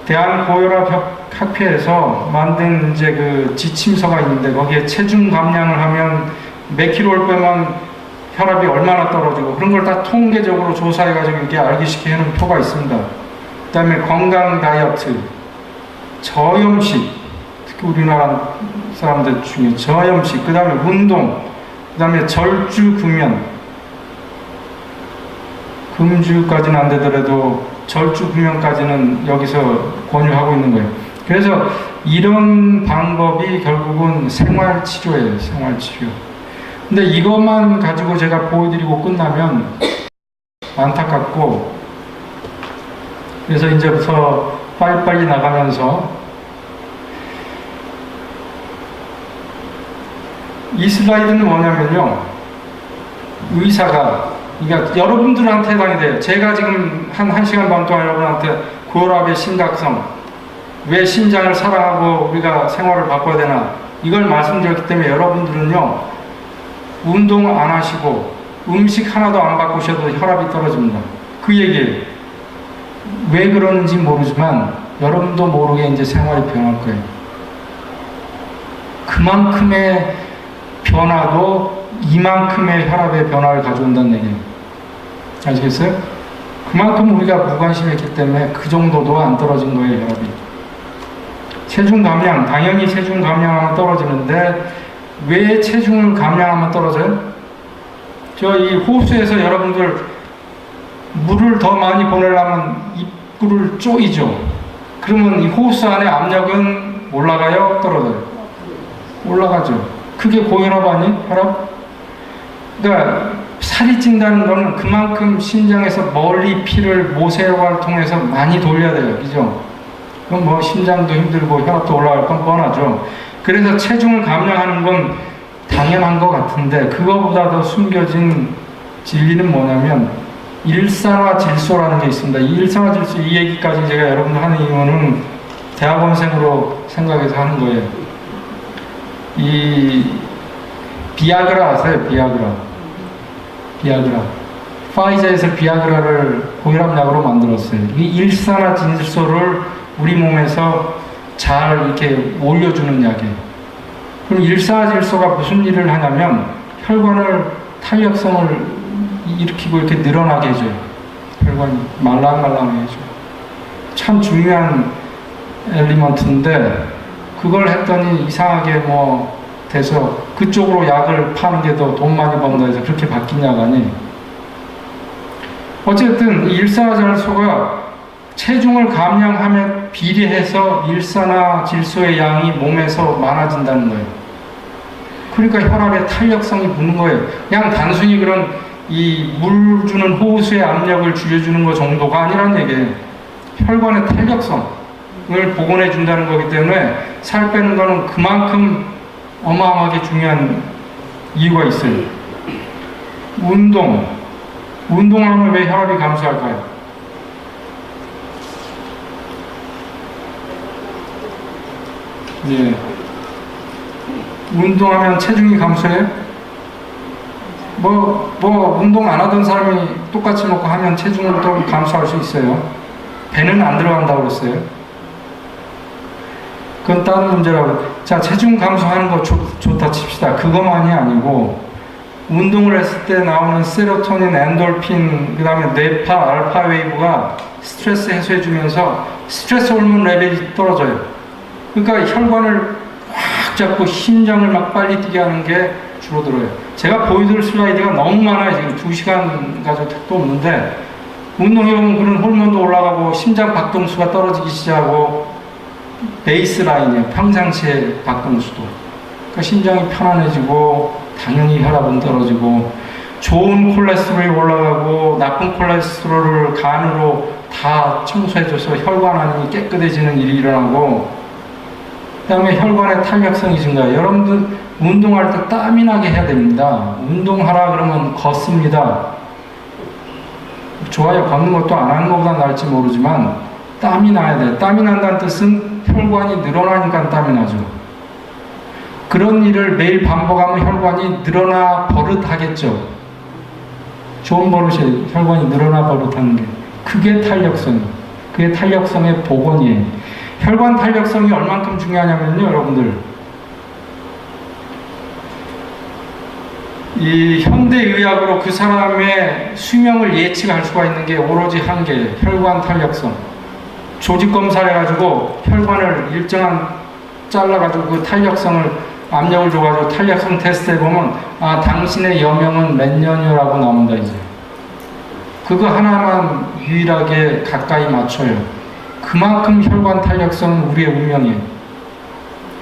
대한고혈압학회에서 만든 이제 그 지침서가 있는데, 거기에 체중 감량을 하면 몇 킬로를 빼면 혈압이 얼마나 떨어지고, 그런 걸 다 통계적으로 조사해가지고 이렇게 알기 쉽게 해놓은 표가 있습니다. 그 다음에 건강 다이어트, 저염식, 특히 우리나라 사람들 중에 저염식, 그 다음에 운동, 그 다음에 절주 금연, 금주까지는 안 되더라도 절주 금연까지는 여기서 권유하고 있는 거예요. 그래서 이런 방법이 결국은 생활치료예요. 생활치료. 근데 이것만 가지고 제가 보여드리고 끝나면 안타깝고, 그래서 이제부터 빨리빨리 나가면서 이 슬라이드는 뭐냐면요, 의사가, 그러니까 여러분들한테 해당이 돼요. 제가 지금 한 1시간 반 동안 여러분한테 고혈압의 심각성, 왜 심장을 사랑하고 우리가 생활을 바꿔야 되나, 이걸 말씀드렸기 때문에 여러분들은요, 운동 안 하시고 음식 하나도 안 바꾸셔도 혈압이 떨어집니다. 그 얘기예요. 왜 그러는지 모르지만 여러분도 모르게 이제 생활이 변할 거예요. 그만큼의 변화도 이만큼의 혈압의 변화를 가져온다는 얘기예요. 아시겠어요? 그만큼 우리가 무관심했기 때문에 그 정도도 안 떨어진 거예요, 혈압이. 체중 감량, 당연히 체중 감량하면 떨어지는데 왜 체중을 감량하면 떨어져요? 저 이 호수에서 여러분들 물을 더 많이 보내려면 입구를 쪼이죠. 그러면 이 호수 안에 압력은 올라가요? 떨어져요? 올라가죠. 그게 고혈압 아니? 혈압? 그러니까 살이 찐다는 거는 그만큼 심장에서 멀리 피를 모세혈관을 통해서 많이 돌려야 돼요. 그죠? 그럼 뭐 심장도 힘들고 혈압도 올라갈 건 뻔하죠. 그래서 체중을 감량하는 건 당연한 것 같은데 그거보다 더 숨겨진 진리는 뭐냐면 일산화질소라는 게 있습니다. 이 일산화질소 이 얘기까지 제가 여러분들 하는 이유는 대학원생으로 생각해서 하는 거예요. 이 비아그라 아세요? 비아그라. 파이자에서 비아그라를 고혈압약으로 만들었어요. 이 일산화질소를 우리 몸에서 잘 이렇게 올려주는 약이에요. 그럼 일산화질소가 무슨 일을 하냐면 혈관을 탄력성을 일으키고 이렇게 늘어나게 해줘요. 혈관이 말랑말랑해 해줘요. 참 중요한 엘리먼트인데 그걸 했더니 이상하게 뭐 돼서 그쪽으로 약을 파는 게 더 돈 많이 번다 해서 그렇게 바뀐 약 아니. 어쨌든 일산화질소가 체중을 감량하면 비례해서 일산화질소의 양이 몸에서 많아진다는 거예요. 그러니까 혈압의 탄력성이 붙는 거예요. 그냥 단순히 그런 이 물 주는 호수의 압력을 줄여주는 것 정도가 아니란 얘기예요. 혈관의 탄력성을 복원해 준다는 거기 때문에 살 빼는 거는 그만큼 어마어마하게 중요한 이유가 있어요. 운동하면 왜 혈압이 감소할까요? 예. 운동하면 체중이 감소해요? 운동 안 하던 사람이 똑같이 먹고 하면 체중을 더 감소할 수 있어요. 배는 안 들어간다고 그랬어요. 그건 다른 문제라고. 자, 체중 감소하는 거 좋다 칩시다. 그것만이 아니고 운동을 했을 때 나오는 세로토닌, 엔돌핀, 그 다음에 뇌파, 알파 웨이브가 스트레스 해소해주면서 스트레스 호르몬 레벨이 떨어져요. 그러니까 혈관을 확 잡고 심장을 막 빨리 뛰게 하는 게 줄어들어요. 제가 보여드릴 슬라이드가 너무 많아요. 지금 2시간 가지고 택도 없는데 운동해보면 그런 호르몬도 올라가고 심장 박동수가 떨어지기 시작하고 베이스라인이에요. 평상시의 박동수도. 그러니까 심장이 편안해지고 당연히 혈압은 떨어지고 좋은 콜레스테롤이 올라가고 나쁜 콜레스테롤을 간으로 다 청소해줘서 혈관 안이 깨끗해지는 일이 일어나고 그 다음에 혈관의 탄력성이 증가해요. 여러분들 운동할 때 땀이 나게 해야 됩니다. 운동하라 그러면 걷습니다. 좋아요. 걷는 것도 안 하는 것보다 나을지 모르지만 땀이 나야 돼요. 땀이 난다는 뜻은 혈관이 늘어나니까 땀이 나죠. 그런 일을 매일 반복하면 혈관이 늘어나 버릇하겠죠. 좋은 버릇이에요. 혈관이 늘어나 버릇하는 게. 그게 탄력성이에요. 그게 탄력성의 복원이에요. 혈관 탄력성이 얼만큼 중요하냐면요, 여러분들. 이 현대의학으로 그 사람의 수명을 예측할 수가 있는 게 오로지 한 개예요. 혈관 탄력성. 조직 검사를 해가지고 혈관을 일정한 잘라가지고 그 탄력성을 압력을 줘가지고 탄력성 테스트 해보면 아, 당신의 여명은 몇 년이라고 나온다 이제. 그거 하나만 유일하게 가까이 맞춰요. 그만큼 혈관 탄력성은 우리의 운명이에요.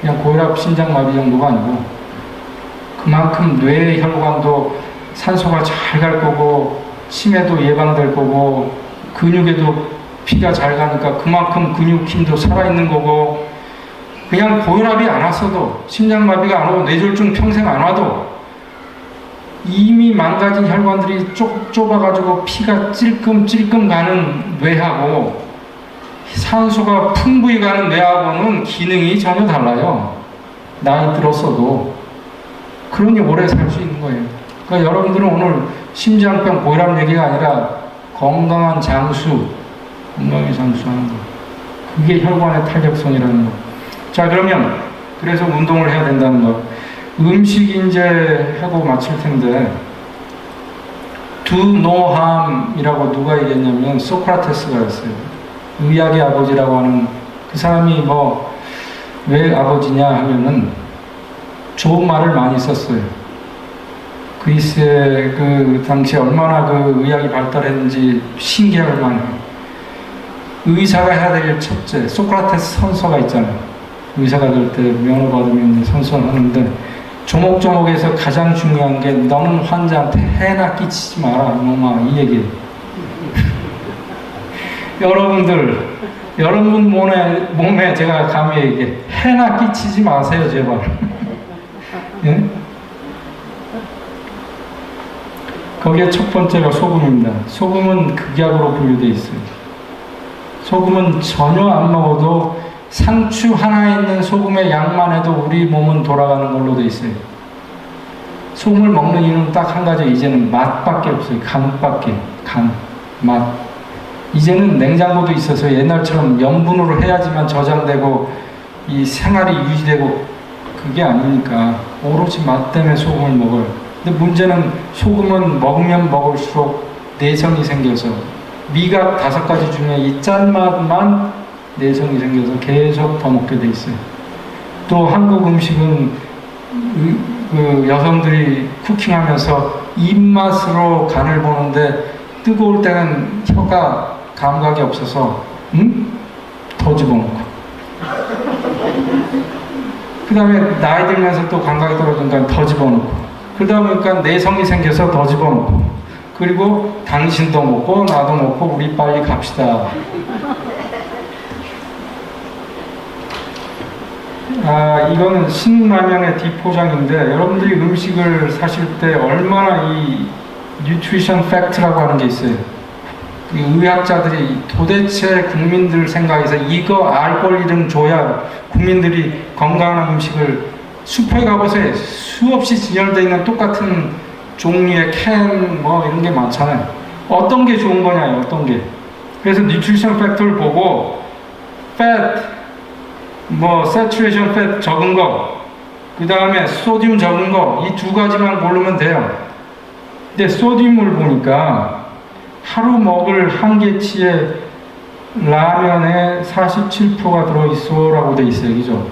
그냥 고혈압, 심장마비 정도가 아니고 그만큼 뇌의 혈관도 산소가 잘 갈 거고 치매도 예방될 거고 근육에도 피가 잘 가니까 그만큼 근육 힘도 살아있는 거고 그냥 고혈압이 안 왔어도 심장마비가 안 오고 뇌졸중 평생 안 와도 이미 망가진 혈관들이 좁아가지고 피가 찔끔찔끔 가는 뇌하고 산소가 풍부히 가는 뇌하고는 기능이 전혀 달라요. 나이 들었어도. 그러니 오래 살 수 있는 거예요. 그러니까 여러분들은 오늘 심장병, 고혈압 얘기가 아니라 건강한 장수, 건강의 장수하는 거. 그게 혈관의 탄력성이라는 거. 자, 그러면 그래서 운동을 해야 된다는 거. 음식 이제 하고 마칠 텐데 do no harm이라고 누가 얘기했냐면 소크라테스가 했어요. 의학의 아버지라고 하는 그 사람이 뭐 왜 아버지냐 하면은 좋은 말을 많이 썼어요. 그리스의 그 당시에 얼마나 그 의학이 발달했는지 신기할 만해요. 의사가 해야 될 첫째, 소크라테스 선서가 있잖아요. 의사가 될 때 면허 받으면 선서를 하는데 조목조목에서 가장 중요한 게 너는 환자한테 해나 끼치지 마라 이놈아 이 얘기예요. 여러분 몸에 제가 감히 얘기해 해나 끼치지 마세요 제발. 예? 거기에 첫 번째가 소금입니다. 소금은 극약으로 분류되어 있어요. 소금은 전혀 안 먹어도 상추 하나에 있는 소금의 양만 해도 우리 몸은 돌아가는 걸로 되어 있어요. 소금을 먹는 이유는 딱 한 가지, 이제는 맛밖에 없어요. 간밖에. 맛. 이제는 냉장고도 있어서 옛날처럼 면분으로 해야지만 저장되고 이 생활이 유지되고 그게 아니니까 오로지 맛 때문에 소금을 먹어요. 근데 문제는 소금은 먹으면 먹을수록 내성이 생겨서 미각 5가지 중에 이 짠맛만 내성이 생겨서 계속 더 먹게 돼 있어요. 또 한국 음식은 그 여성들이 쿠킹하면서 입맛으로 간을 보는데 뜨거울 때는 혀가 감각이 없어서 더 집어넣고 그 다음에 나이 들면서 또 감각이 떨어지니까 더 집어넣고 그 다음에 그러니까 내성이 생겨서 더 집어넣고 그리고 당신도 먹고 나도 먹고 우리 빨리 갑시다. 이거는 신라면의 디포장인데 여러분들이 음식을 사실 때 얼마나 이 뉴트리션 팩트라고 하는 게 있어요. 의학자들이 도대체 국민들 생각에서 이거 알 권리를 줘야 국민들이 건강한 음식을 슈퍼에 가보세요. 수없이 진열되어 있는 똑같은 종류의 캔 뭐 이런 게 많잖아요. 어떤 게 좋은 거냐요, 어떤 게. 그래서 뉴트리션 팩터를 보고 fat 뭐 saturation fat 적은 거, 그 다음에 소듐 적은 거, 이 2가지만 고르면 돼요. 근데 소듐을 보니까 하루 먹을 한 개치의 라면에 47%가 들어있어 라고 돼 있어요. 그죠?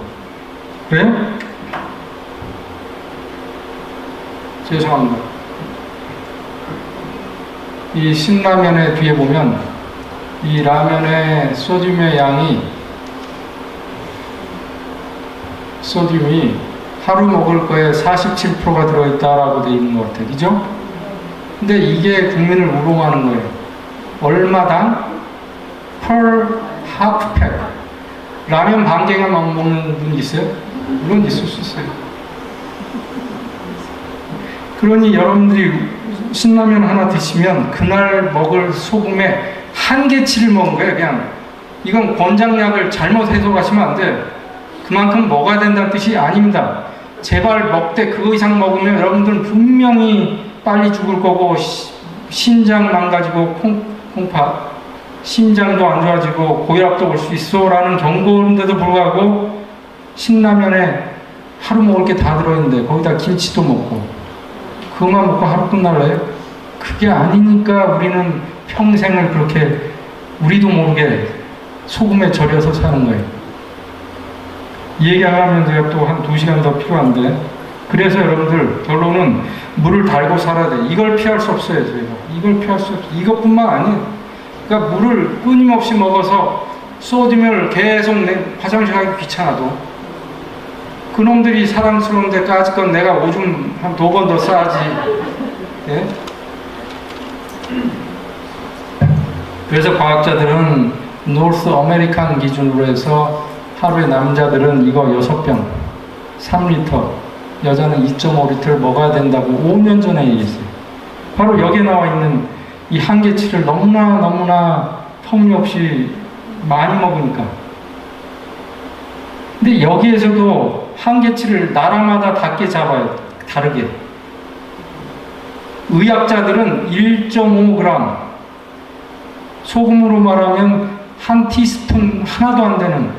그래요? 죄송합니다. 이 신라면의 뒤에 보면 이 라면의 소듐의 양이 하루 먹을 거에 47%가 들어있다라고 돼 있는 것 같아요. 그죠? 근데 이게 국민을 우롱하는 거예요. 얼마당? per half pack. 라면 반 개만 먹는 분 있어요? 물론 있을 수 있어요. 그러니 여러분들이 신라면 하나 드시면 그날 먹을 소금에 한 개치를 먹은 거예요. 그냥 이건 권장약을 잘못 해석하시면 안 돼요. 그만큼 먹어야 된다는 뜻이 아닙니다. 제발 먹되 그거 이상 먹으면 여러분들은 분명히 빨리 죽을 거고 신장 망가지고 콩팥 심장도 안 좋아지고 고혈압도 올 수 있어 라는 경고인데도 불구하고 신라면에 하루 먹을 게 다 들어있는데 거기다 김치도 먹고 그것만 먹고 하루 끝날래요? 그게 아니니까 우리는 평생을 그렇게 우리도 모르게 소금에 절여서 사는 거예요. 이 얘기하면 제가 또 한 2시간 더 필요한데, 그래서 여러분들 결론은 물을 달고 살아야 돼. 이걸 피할 수 없어요. 저희가 이걸 피할 수 없어요. 이것뿐만 아니에요. 그러니까 물을 끊임없이 먹어서 소듐을 계속 화장실 가기 귀찮아도 그놈들이 사랑스러운데 까짓건 내가 오줌 한 2번 더 싸지. 예? 그래서 과학자들은 노스 아메리칸 기준으로 해서 하루에 남자들은 이거 6병 3리터, 여자는 2.5리터를 먹어야 된다고 5년 전에 얘기했어요. 바로 여기에 나와 있는 이 한계치를 너무나 터무니없이 많이 먹으니까. 근데 여기에서도 한계치를 나라마다 다르게 잡아요. 다르게. 의학자들은 1.5g, 소금으로 말하면 한 티스푼 하나도 안 되는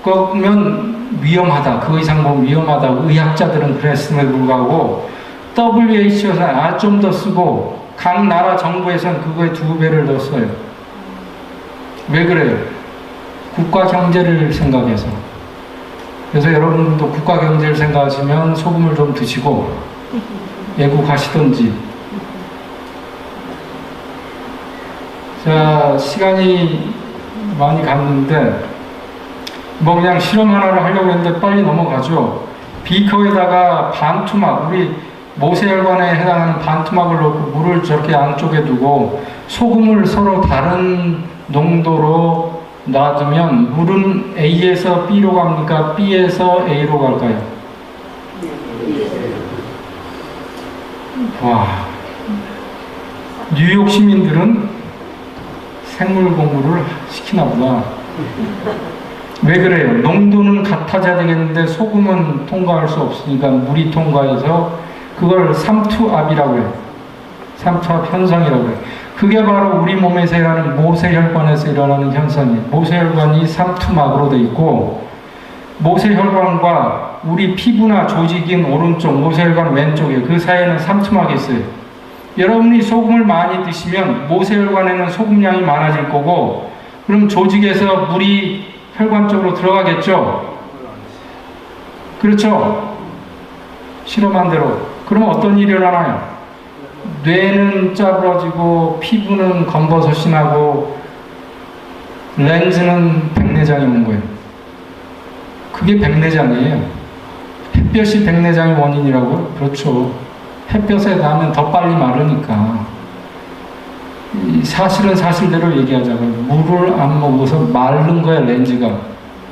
거면 위험하다. 그거 이상 먹으면 위험하다. 의학자들은 그랬음에도 불구하고 WHO에서 좀 더 쓰고 각 나라 정부에선 그거에 2배를 넣었어요. 왜 그래요? 국가 경제를 생각해서. 그래서 여러분도 국가 경제를 생각하시면 소금을 좀 드시고 애국하시던지. 자, 시간이 많이 갔는데 뭐 그냥 실험 하나를 하려고 했는데 빨리 넘어가죠. 비커에다가 반투막, 우리 모세혈관에 해당하는 반투막을 넣고 물을 저렇게 안쪽에 두고 소금을 서로 다른 농도로 놔두면 물은 A에서 B로 갑니까? B에서 A로 갈까요? 와, 뉴욕 시민들은 생물 공부를 시키나 보다. 왜 그래요? 농도는 같아져야 되겠는데 소금은 통과할 수 없으니까 물이 통과해서 그걸 삼투압이라고 해요. 삼투압 현상이라고 해요. 그게 바로 우리 몸에서 일어나는 모세혈관에서 일어나는 현상이에요. 모세혈관이 삼투막으로 되어 있고 모세혈관과 우리 피부나 조직인 오른쪽, 모세혈관 왼쪽에 그 사이에는 삼투막이 있어요. 여러분이 소금을 많이 드시면 모세혈관에는 소금량이 많아질 거고 그럼 조직에서 물이 혈관 쪽으로 들어가겠죠? 그렇죠? 실험한 대로. 그러면 어떤 일이 일어나요? 뇌는 짜부러지고 피부는 검버섯이 나고 렌즈는 백내장이 오는 거예요. 그게 백내장이에요. 햇볕이 백내장의 원인이라고요? 그렇죠. 햇볕에 나면 더 빨리 마르니까. 사실은 사실대로 얘기하자고요. 물을 안 먹어서 마른 거야, 렌즈가.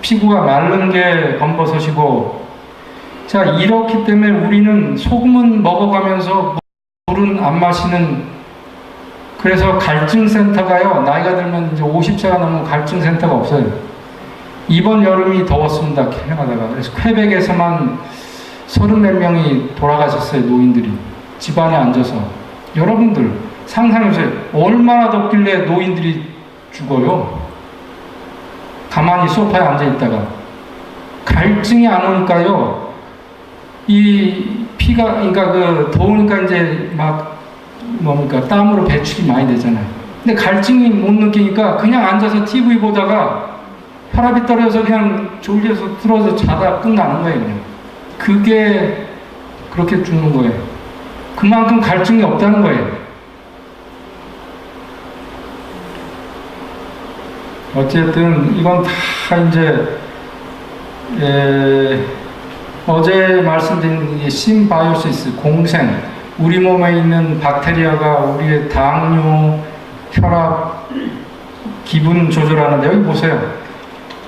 피부가 마른 게 검버섯이고. 자, 이렇기 때문에 우리는 소금은 먹어가면서 물은 안 마시는. 그래서 갈증센터가요, 나이가 들면 이제 50세가 넘으면 갈증센터가 없어요. 이번 여름이 더웠습니다, 캐나다가. 그래서 퀘벡에서만 30몇 명이 돌아가셨어요, 노인들이. 집안에 앉아서. 여러분들 상상해보세요. 얼마나 덥길래 노인들이 죽어요? 가만히 소파에 앉아있다가. 갈증이 안 오니까요, 이 피가, 그러니까 그 더우니까 이제 막 뭡니까, 땀으로 배출이 많이 되잖아요. 근데 갈증이 못 느끼니까 그냥 앉아서 TV 보다가 혈압이 떨어져서 그냥 졸려서 틀어서 자다 끝나는 거예요, 그냥. 그게 그렇게 죽는 거예요. 그만큼 갈증이 없다는 거예요. 어쨌든 이건 다 이제 어제 말씀드린 심바이오시스, 공생, 우리 몸에 있는 박테리아가 우리의 당뇨, 혈압, 기분 조절하는데, 여기 보세요.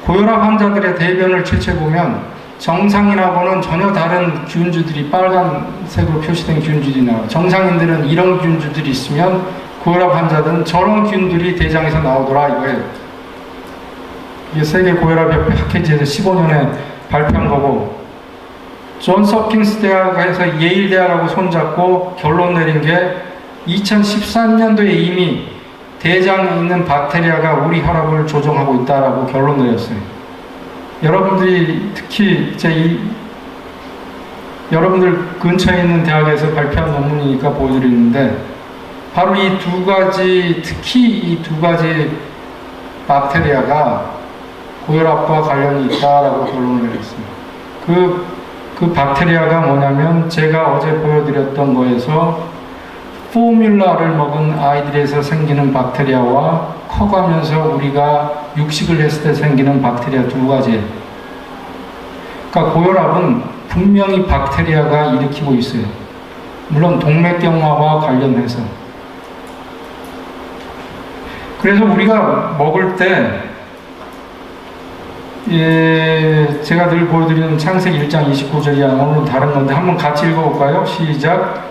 고혈압 환자들의 대변을 채취해보면 정상인하고는 전혀 다른 균주들이 빨간색으로 표시된 균주들이 나와요. 정상인들은 이런 균주들이 있으면 고혈압 환자들은 저런 균들이 대장에서 나오더라 이거예요. 이게 세계 고혈압협회 학회지에서 15년에 발표한 거고, 존스 홉킨스 대학에서 예일 대학하고 손잡고 결론 내린 게 2013년도에 이미 대장에 있는 박테리아가 우리 혈압을 조정하고 있다라고 결론 내렸어요. 여러분들이 특히 여러분들 근처에 있는 대학에서 발표한 논문이니까 보여드리는데, 바로 이 두 가지, 특히 이 두 가지 박테리아가 고혈압과 관련이 있다라고 결론을 내렸습니다. 그 박테리아가 뭐냐면 제가 어제 보여드렸던 거에서 포뮬라를 먹은 아이들에서 생기는 박테리아와 커가면서 우리가 육식을 했을 때 생기는 박테리아 두 가지예요. 그러니까 고혈압은 분명히 박테리아가 일으키고 있어요. 물론 동맥경화와 관련해서. 그래서 우리가 먹을 때 제가 늘 보여드리는 창세기 1장 29절이야. 오늘은 다른 건데 한번 같이 읽어볼까요? 시작.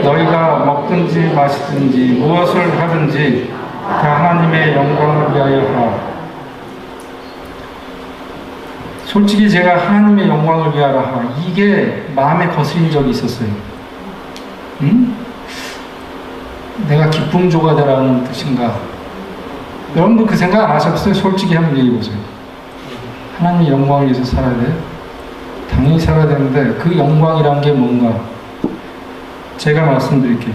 너희가 먹든지 마시든지 무엇을 하든지 다 하나님의 영광을 위하여 하라. 솔직히 제가 하나님의 영광을 위하여 하라, 이게 마음에 거스린 적이 있었어요. 내가 기쁨조가 되라는 뜻인가? 여러분도 그 생각 안 하셨어요? 솔직히 한번 얘기해보세요. 하나님의 영광을 위해서 살아야 돼요? 당연히 살아야 되는데 그 영광이란 게 뭔가? 제가 말씀드릴게요.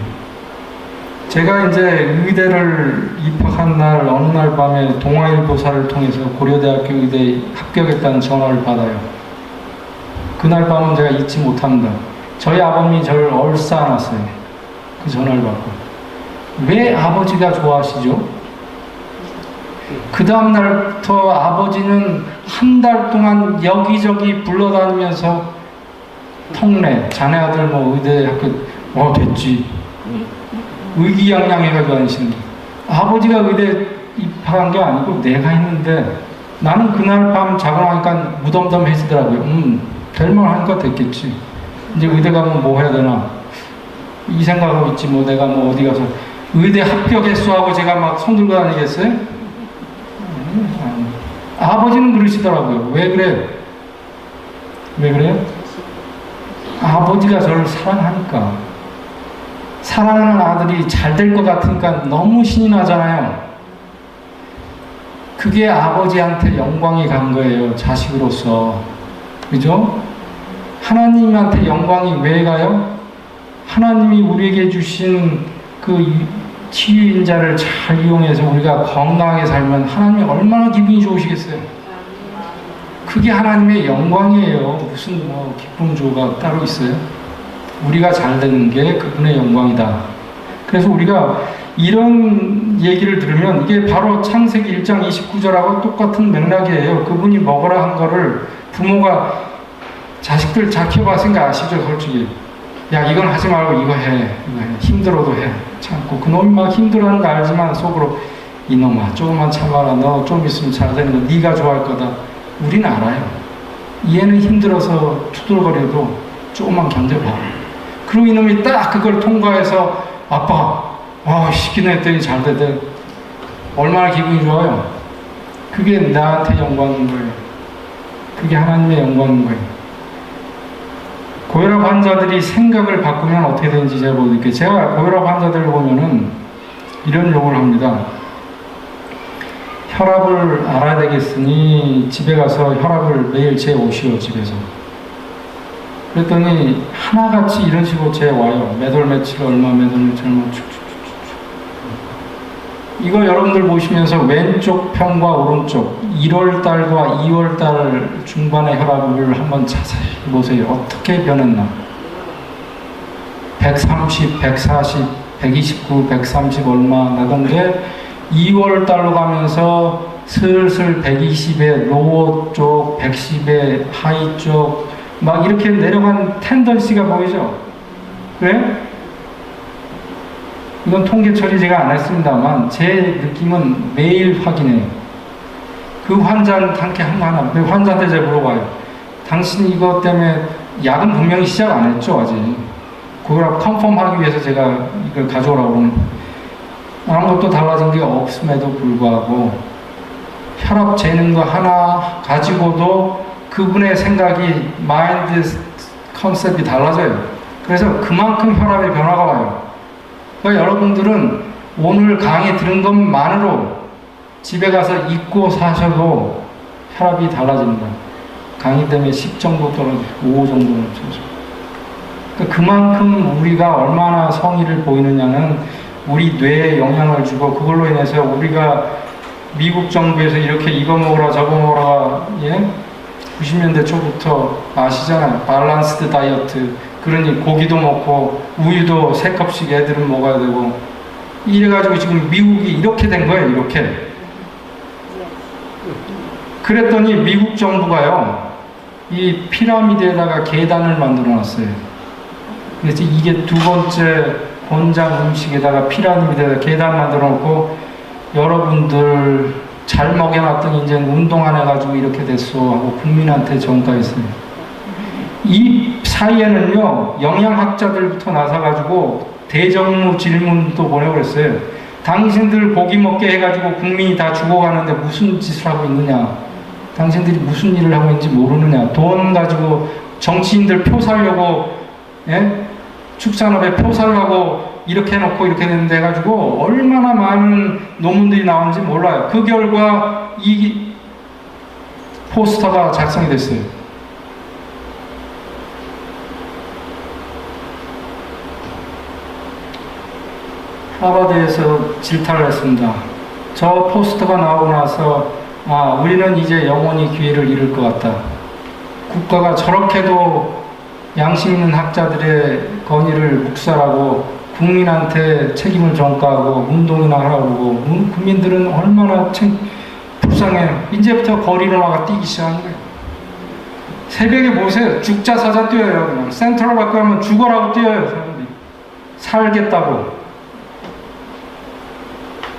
제가 이제 의대를 입학한 날 어느 날 밤에 동아일보사를 통해서 고려대학교 의대에 합격했다는 전화를 받아요. 그날 밤은 제가 잊지 못합니다. 저희 아버님이 저를 얼싸안았어요. 그 전화를 받고. 왜 아버지가 좋아하시죠? 그 다음 날부터 아버지는 한 달 동안 여기저기 불러다니면서 통례, 자네 아들 뭐 의대 합격, 됐지. 의기양양해가지고 다니시는 거예요. 아버지가 의대 입학한 게 아니고 내가 했는데 나는 그날 밤 자고 나니까 무덤덤해지더라고요. 될만 하니까 됐겠지. 이제 의대 가면 뭐 해야 되나 이 생각하고 있지. 뭐 내가 뭐 어디 가서 의대 합격했어 하고 제가 막 손들고 다니겠어요? 아버지는 그러시더라고요. 왜 그래? 왜 그래요? 아버지가 저를 사랑하니까. 사랑하는 아들이 잘 될 것 같으니까 너무 신이 나잖아요. 그게 아버지한테 영광이 간 거예요. 자식으로서. 그죠? 하나님한테 영광이 왜 가요? 하나님이 우리에게 주신 그 치유인자를 잘 이용해서 우리가 건강하게 살면 하나님이 얼마나 기분이 좋으시겠어요? 그게 하나님의 영광이에요. 무슨 뭐 기쁨 조가 따로 있어요? 우리가 잘 되는 게 그분의 영광이다. 그래서 우리가 이런 얘기를 들으면 이게 바로 창세기 1장 29절하고 똑같은 맥락이에요. 그분이 먹으라 한 거를 부모가 자식들 잘 키워봤으니까 아시죠? 솔직히 야 이건 하지 말고 이거 해. 힘들어도 해. 참고 그놈이 막 힘들어하는 거 알지만 속으로 이놈아 조금만 참아라. 너 좀 있으면 잘 되는 거 네가 좋아할 거다. 우린 알아요. 얘는 힘들어서 투덜거려도 조금만 견뎌봐. 그리고 이놈이 딱 그걸 통과해서 아빠 시키네 했더니 잘 되대. 얼마나 기분이 좋아요. 그게 나한테 영광인 거예요. 그게 하나님의 영광인 거예요. 고혈압 환자들이 생각을 바꾸면 어떻게 되는지 제가 보여드릴게요. 제가 고혈압 환자들을 보면은 이런 욕을 합니다. 혈압을 알아야 되겠으니 집에 가서 혈압을 매일 재오시오. 집에서. 그랬더니 하나같이 이런 식으로 재와요. 몇 월 며칠 얼마 몇 월 며칠 얼마 축축축축. 이거 여러분들 보시면서 왼쪽 편과 오른쪽 1월달과 2월달 중반의 혈압을 한번 자세히 보세요. 어떻게 변했나. 130, 140, 129, 130 얼마 나던 게 2월달로 가면서 슬슬 120에 로어 쪽, 110에 하이 쪽 막 이렇게 내려간 텐던시가 보이죠? 왜? 이건 통계 처리 제가 안 했습니다만 제 느낌은 매일 확인해요. 그 환자한테 하나, 그 환자한테 제가 물어봐요. 당신 이것 때문에 약은 분명히 시작 안 했죠, 아직. 그걸 컨펌하기 위해서 제가 이걸 가져오라고 그러는 아무것도 달라진 게 없음에도 불구하고 혈압 재는 거 하나 가지고도 그분의 생각이 마인드 컨셉이 달라져요. 그래서 그만큼 혈압의 변화가 와요. 그러니까 여러분들은 오늘 강의 들은 것만으로 집에 가서 잊고 사셔도 혈압이 달라집니다. 강의 때문에 10 정도 떨어지고 5 정도는 떨어지고. 그러니까 그만큼 우리가 얼마나 성의를 보이느냐는 우리 뇌에 영향을 주고 그걸로 인해서 우리가 미국 정부에서 이렇게 이거 먹어라 저거 먹어라 90년대 초부터 아시잖아요. 밸런스드 다이어트. 그러니 고기도 먹고 우유도 3컵씩 애들은 먹어야 되고 이래가지고 지금 미국이 이렇게 된 거예요. 이렇게. 그랬더니 미국 정부가요. 이 피라미드에다가 계단을 만들어 놨어요. 그래서 이게 두 번째 권장 음식에다가 피라미드에다가 계단 만들어 놓고 여러분들 잘 먹여놨더니 이제 운동 안 해가지고 이렇게 됐어 하고 국민한테 전가했어요. 이 사이에는요 영양학자들부터 나서가지고 대정부 질문도 보내버렸어요. 당신들 고기 먹게 해가지고 국민이 다 죽어가는데 무슨 짓을 하고 있느냐. 당신들이 무슨 일을 하고 있는지 모르느냐. 돈 가지고 정치인들 표 살려고 축산업에 표 살려고 이렇게 해놓고 이렇게 됐는데 해가지고 얼마나 많은 논문들이 나오는지 몰라요. 그 결과 이 포스터가 작성이 됐어요. 하버드에서 질타를 했습니다. 저 포스터가 나오고 나서 우리는 이제 영원히 기회를 잃을 것 같다. 국가가 저렇게도 양심 있는 학자들의 건의를 묵살하고 국민한테 책임을 전가하고 운동이나 하라고 그러고 국민들은 얼마나 불쌍해요. 이제부터 거리로 나가 뛰기 시작하는 거예요. 새벽에 보세요. 죽자 사자 뛰어요. 그냥 센터로 갖고 가면 죽어라고 뛰어요. 사람들이. 살겠다고.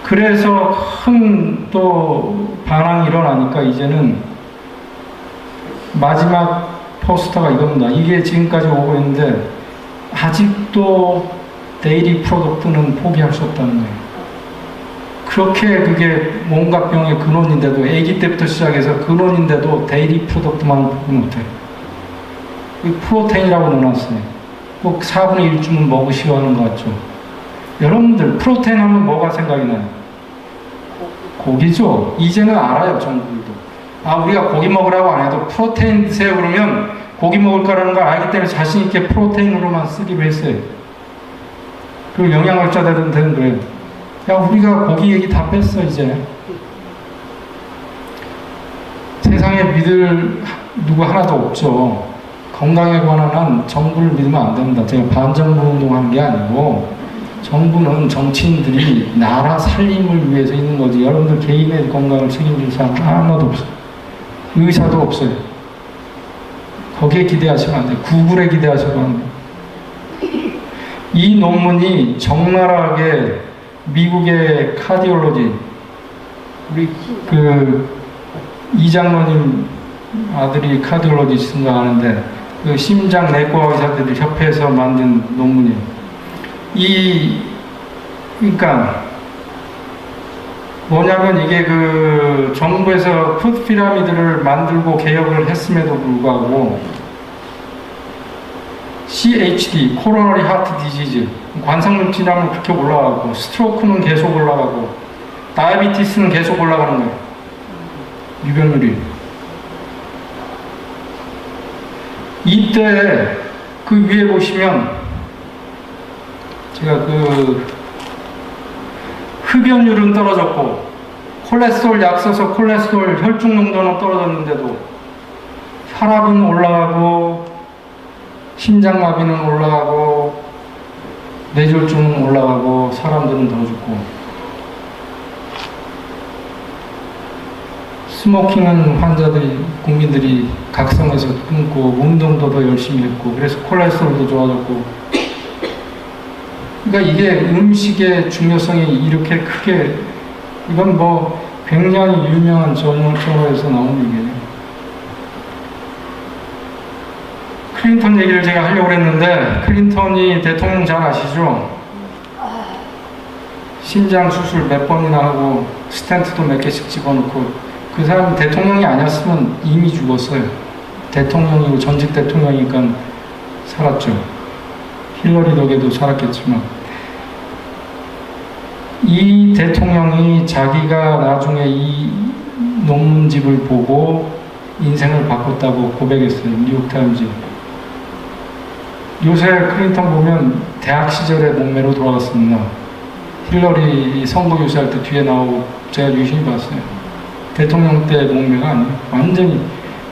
그래서 큰 또 반항이 일어나니까 이제는 마지막 포스터가 이겁니다. 이게 지금까지 오고 있는데 아직도 데이리 프로덕트는 포기할 수 없다는 거예요. 그렇게 그게 온갖 병의 근원인데도 아기 때부터 시작해서 근원인데도 데이리 프로덕트만 포기 못해요. 프로테인이라고 넣어놨어요. 꼭 4분의 1쯤은 먹으시오 하는 것 같죠. 여러분들 프로테인 하면 뭐가 생각이 나요? 고기죠. 이제는 알아요. 정부들도. 우리가 고기 먹으라고 안 해도 프로테인 드세요 그러면 고기 먹을 거라는 걸 알기 때문에 자신 있게 프로테인으로만 쓰기로 했어요. 그리고 영양학자들은 그래요. 야, 우리가 고기 얘기 다 뺐어 이제. 세상에 믿을 누구 하나도 없죠. 건강에 관한 한 정부를 믿으면 안 됩니다. 제가 반정부 운동하는 게 아니고 정부는 정치인들이 나라 살림을 위해서 있는 거지. 여러분들 개인의 건강을 책임질 사람 아무도 없어요. 의사도 없어요. 거기에 기대하시면 안 돼요. 구글에 기대하셔도 안 돼요. 이 논문이 적나라하게 미국의 카디올로지, 우리 이장로님 아들이 카디올로지스인가 하는데 심장 내과 의사들 협회에서 만든 논문이에요. 그러니까 뭐냐면 이게 정부에서 푸드 피라미드를 만들고 개혁을 했음에도 불구하고 CHD, 코로너리 하트 디지즈, 관상염 진화는 그렇게 올라가고 스트로크는 계속 올라가고 다이아비티스는 계속 올라가는 거예요. 유병률이. 이때 그 위에 보시면 제가 흡연율은 떨어졌고 콜레스테롤 약 써서 콜레스테롤 혈중 농도는 떨어졌는데도 혈압은 올라가고 심장마비는 올라가고 뇌졸중은 올라가고 사람들은 더 죽고 스모킹은 국민들이 각성해서 끊고 운동도 더 열심히 했고 그래서 콜레스테롤도 좋아졌고 그러니까 이게 음식의 중요성이 이렇게 크게 이건 굉장히 유명한 저널에서 나온 얘기예요. 클린턴 얘기를 제가 하려고 했는데 클린턴이 대통령 잘 아시죠? 심장 수술 몇 번이나 하고 스텐트도 몇 개씩 집어넣고 그 사람 대통령이 아니었으면 이미 죽었어요. 대통령이고 전직 대통령이니까 살았죠. 힐러리 덕에도 살았겠지만 이 대통령이 자기가 나중에 이 논문집을 보고 인생을 바꿨다고 고백했어요. 뉴욕타임즈. 요새 클린턴 보면 대학 시절의 몸매로 돌아갔습니다. 힐러리 선거 유세할 때 뒤에 나오고 제가 유심히 봤어요. 대통령 때 몸매가 아니에요. 완전히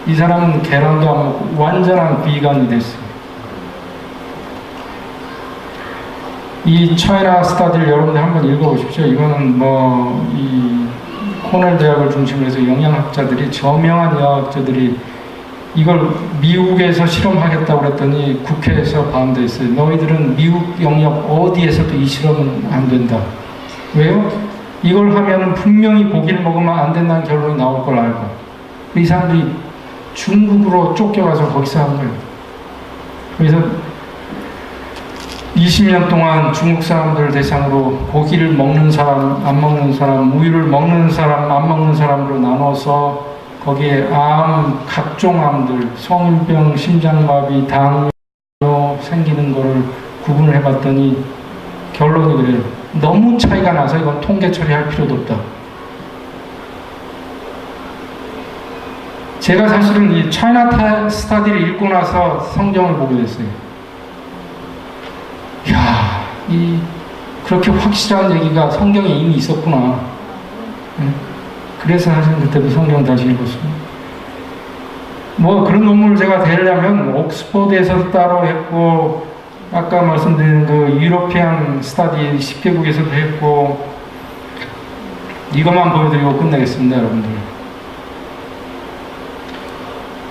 이 사람은 계란도 안 먹고 완전한 비건이 됐어요. 이 차이나 스타디를 여러분들 한번 읽어보십시오. 이거는 이 코넬 대학을 중심으로 해서 영양학자들이 저명한 의학학자들이 이걸 미국에서 실험하겠다고 그랬더니 국회에서 반대했어요. 너희들은 미국 영역 어디에서도 이 실험은 안 된다. 왜요? 이걸 하면 분명히 고기를 먹으면 안 된다는 결론이 나올 걸 알고 이 사람들이 중국으로 쫓겨가서 거기서 한 거예요. 그래서 20년 동안 중국 사람들 대상으로 고기를 먹는 사람, 안 먹는 사람, 우유를 먹는 사람, 안 먹는 사람으로 나눠서 거기에 각종 암들, 성인병, 심장마비, 당뇨 생기는 거를 구분을 해봤더니 결론이 그래요. 너무 차이가 나서 이건 통계 처리할 필요도 없다. 제가 사실은 이 차이나 스타디를 읽고 나서 성경을 보게 됐어요. 그렇게 확실한 얘기가 성경에 이미 있었구나. 그래서 사실 그때도 성경 다시 읽었습니다. 뭐 그런 논문을 제가 대려면 옥스퍼드에서도 따로 했고, 아까 말씀드린 그 유로피안 스타디 10개국에서도 했고, 이것만 보여드리고 끝내겠습니다, 여러분들.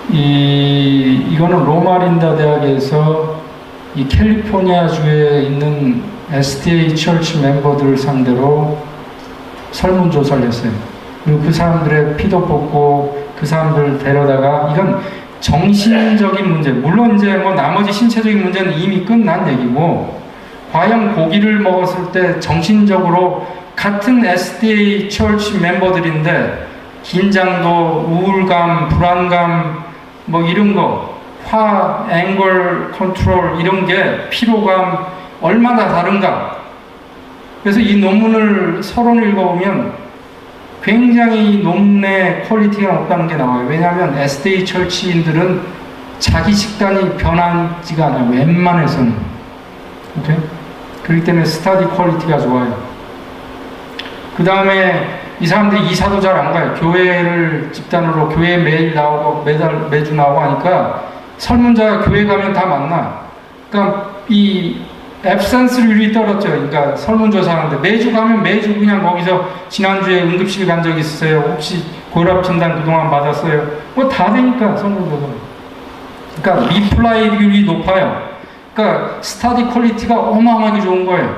이거는 로마린다 대학에서 이 캘리포니아주에 있는 SDA 처치 멤버들을 상대로 설문조사를 했어요. 그리고 그 사람들의 피도 뽑고 그 사람들을 데려다가, 이건 정신적인 문제, 물론 이제 뭐 나머지 신체적인 문제는 이미 끝난 얘기고, 과연 고기를 먹었을 때 정신적으로 같은 SDA 처치 멤버들인데 긴장도, 우울감, 불안감, 뭐 이런 거, 앵글 컨트롤 이런 게, 피로감 얼마나 다른가. 그래서 이 논문을 서론을 읽어보면 굉장히 논문의 퀄리티가 높다는 게 나와요. 왜냐하면 SDA 철치인들은 자기 식단이 변하지가 않아요. 웬만해서는. 오케이? 그렇기 때문에 스타디 퀄리티가 좋아요. 그 다음에 이 사람들이 이사도 잘 안 가요. 교회를 집단으로, 교회 매일 나오고 매주 나오고 하니까 설문자가 교회 가면 다 만나. 그러니까 이 앱센스율이 떨어져. 그러니까 설문조사하는데 매주 가면 매주 그냥 거기서 지난주에 응급실 간 적 있으세요? 혹시 고혈압 진단 그동안 받았어요? 뭐 다 되니까 설문조사. 그러니까 리플라이율이 높아요. 그러니까 스타디 퀄리티가 어마어마하게 좋은 거예요.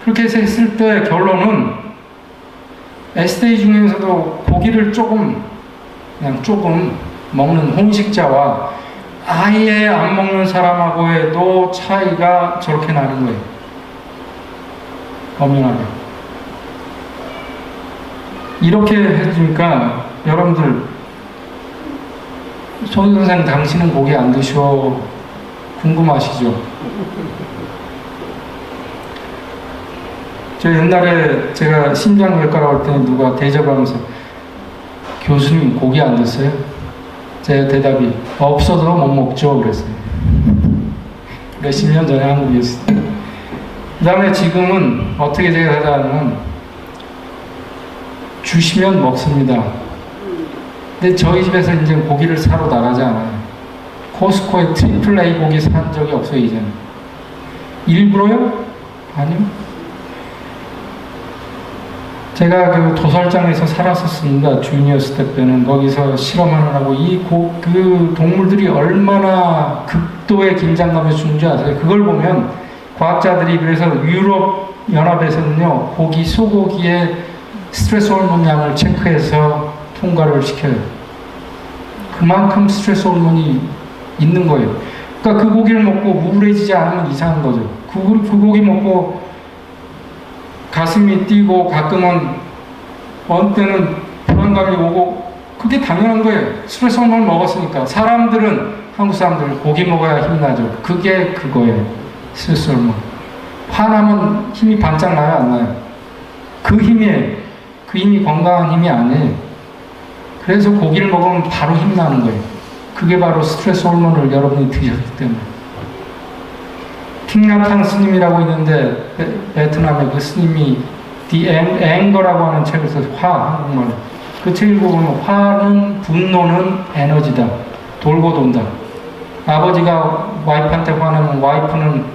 그렇게 해서 했을 때 결론은 SDA 중에서도 고기를 그냥 조금 먹는 혼식자와 아예 안 먹는 사람하고에도 차이가 저렇게 나는 거예요. 엄연하게. 이렇게 해주니까 여러분들, 송 선생 당신은 고기 안 드셔 궁금하시죠? 저 옛날에 제가 심장외과라고 할 때는 누가 대접하면서 교수님 고기 안 드세요? 제 대답이 없어도 못 먹죠 그랬어요. 몇십 년 전에 한국에 있을 때. 그 다음에 지금은 어떻게 제가 하자면 주시면 먹습니다. 근데 저희 집에서 이제 고기를 사러 나가지 않아요. 코스코에 트리플 A 고기 산 적이 없어요 이제는. 일부러요? 아니요. 제가 그 도살장에서 살았었습니다. 주니어스 때 때는. 거기서 실험하느라고 그 동물들이 얼마나 극도의 긴장감을 주는지 아세요? 그걸 보면 과학자들이, 그래서 유럽 연합에서는요, 소고기의 스트레스 호르몬 양을 체크해서 통과를 시켜요. 그만큼 스트레스 호르몬이 있는 거예요. 그러니까 그 고기를 먹고 우울해지지 않으면 이상한 거죠. 그 고기 먹고 가슴이 뛰고 가끔은 어느 때는 불안감이 오고, 그게 당연한 거예요. 스트레스 호르몬을 먹었으니까. 한국 사람들 고기 먹어야 힘나죠. 그게 그거예요. 스트레스 호르몬. 화나면 힘이 반짝 나요, 안 나요? 그 힘이 건강한 힘이 아니에요. 그래서 고기를 먹으면 바로 힘나는 거예요. 그게 바로 스트레스 호르몬을 여러분이 드셨기 때문에. 팅나탕 스님이라고 있는데, 베트남의 그 스님이 The Anger라고 하는 책에서 한국말. 그 책 읽어보면 분노는 에너지다. 돌고 돈다. 아버지가 와이프한테 화내면 와이프는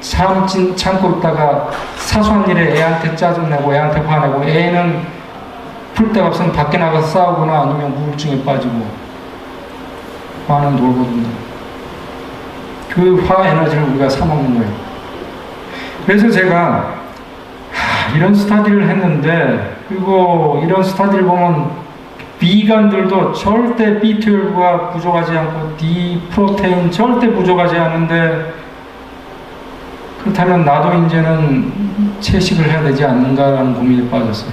참고 있다가 사소한 일에 애한테 짜증내고 애한테 화내고, 애는 풀 데가 없으면 밖에 나가서 싸우거나 아니면 우울증에 빠지고, 화는 돌고 돈다. 그 화 에너지를 우리가 사먹는 거예요. 그래서 제가 이런 스타디를 했는데, 그리고 이런 스타디를 보면 비건들도 절대 B12가 부족하지 않고 D 프로테인 절대 부족하지 않은데, 그렇다면 나도 이제는 채식을 해야 되지 않는가라는 고민에 빠졌어요.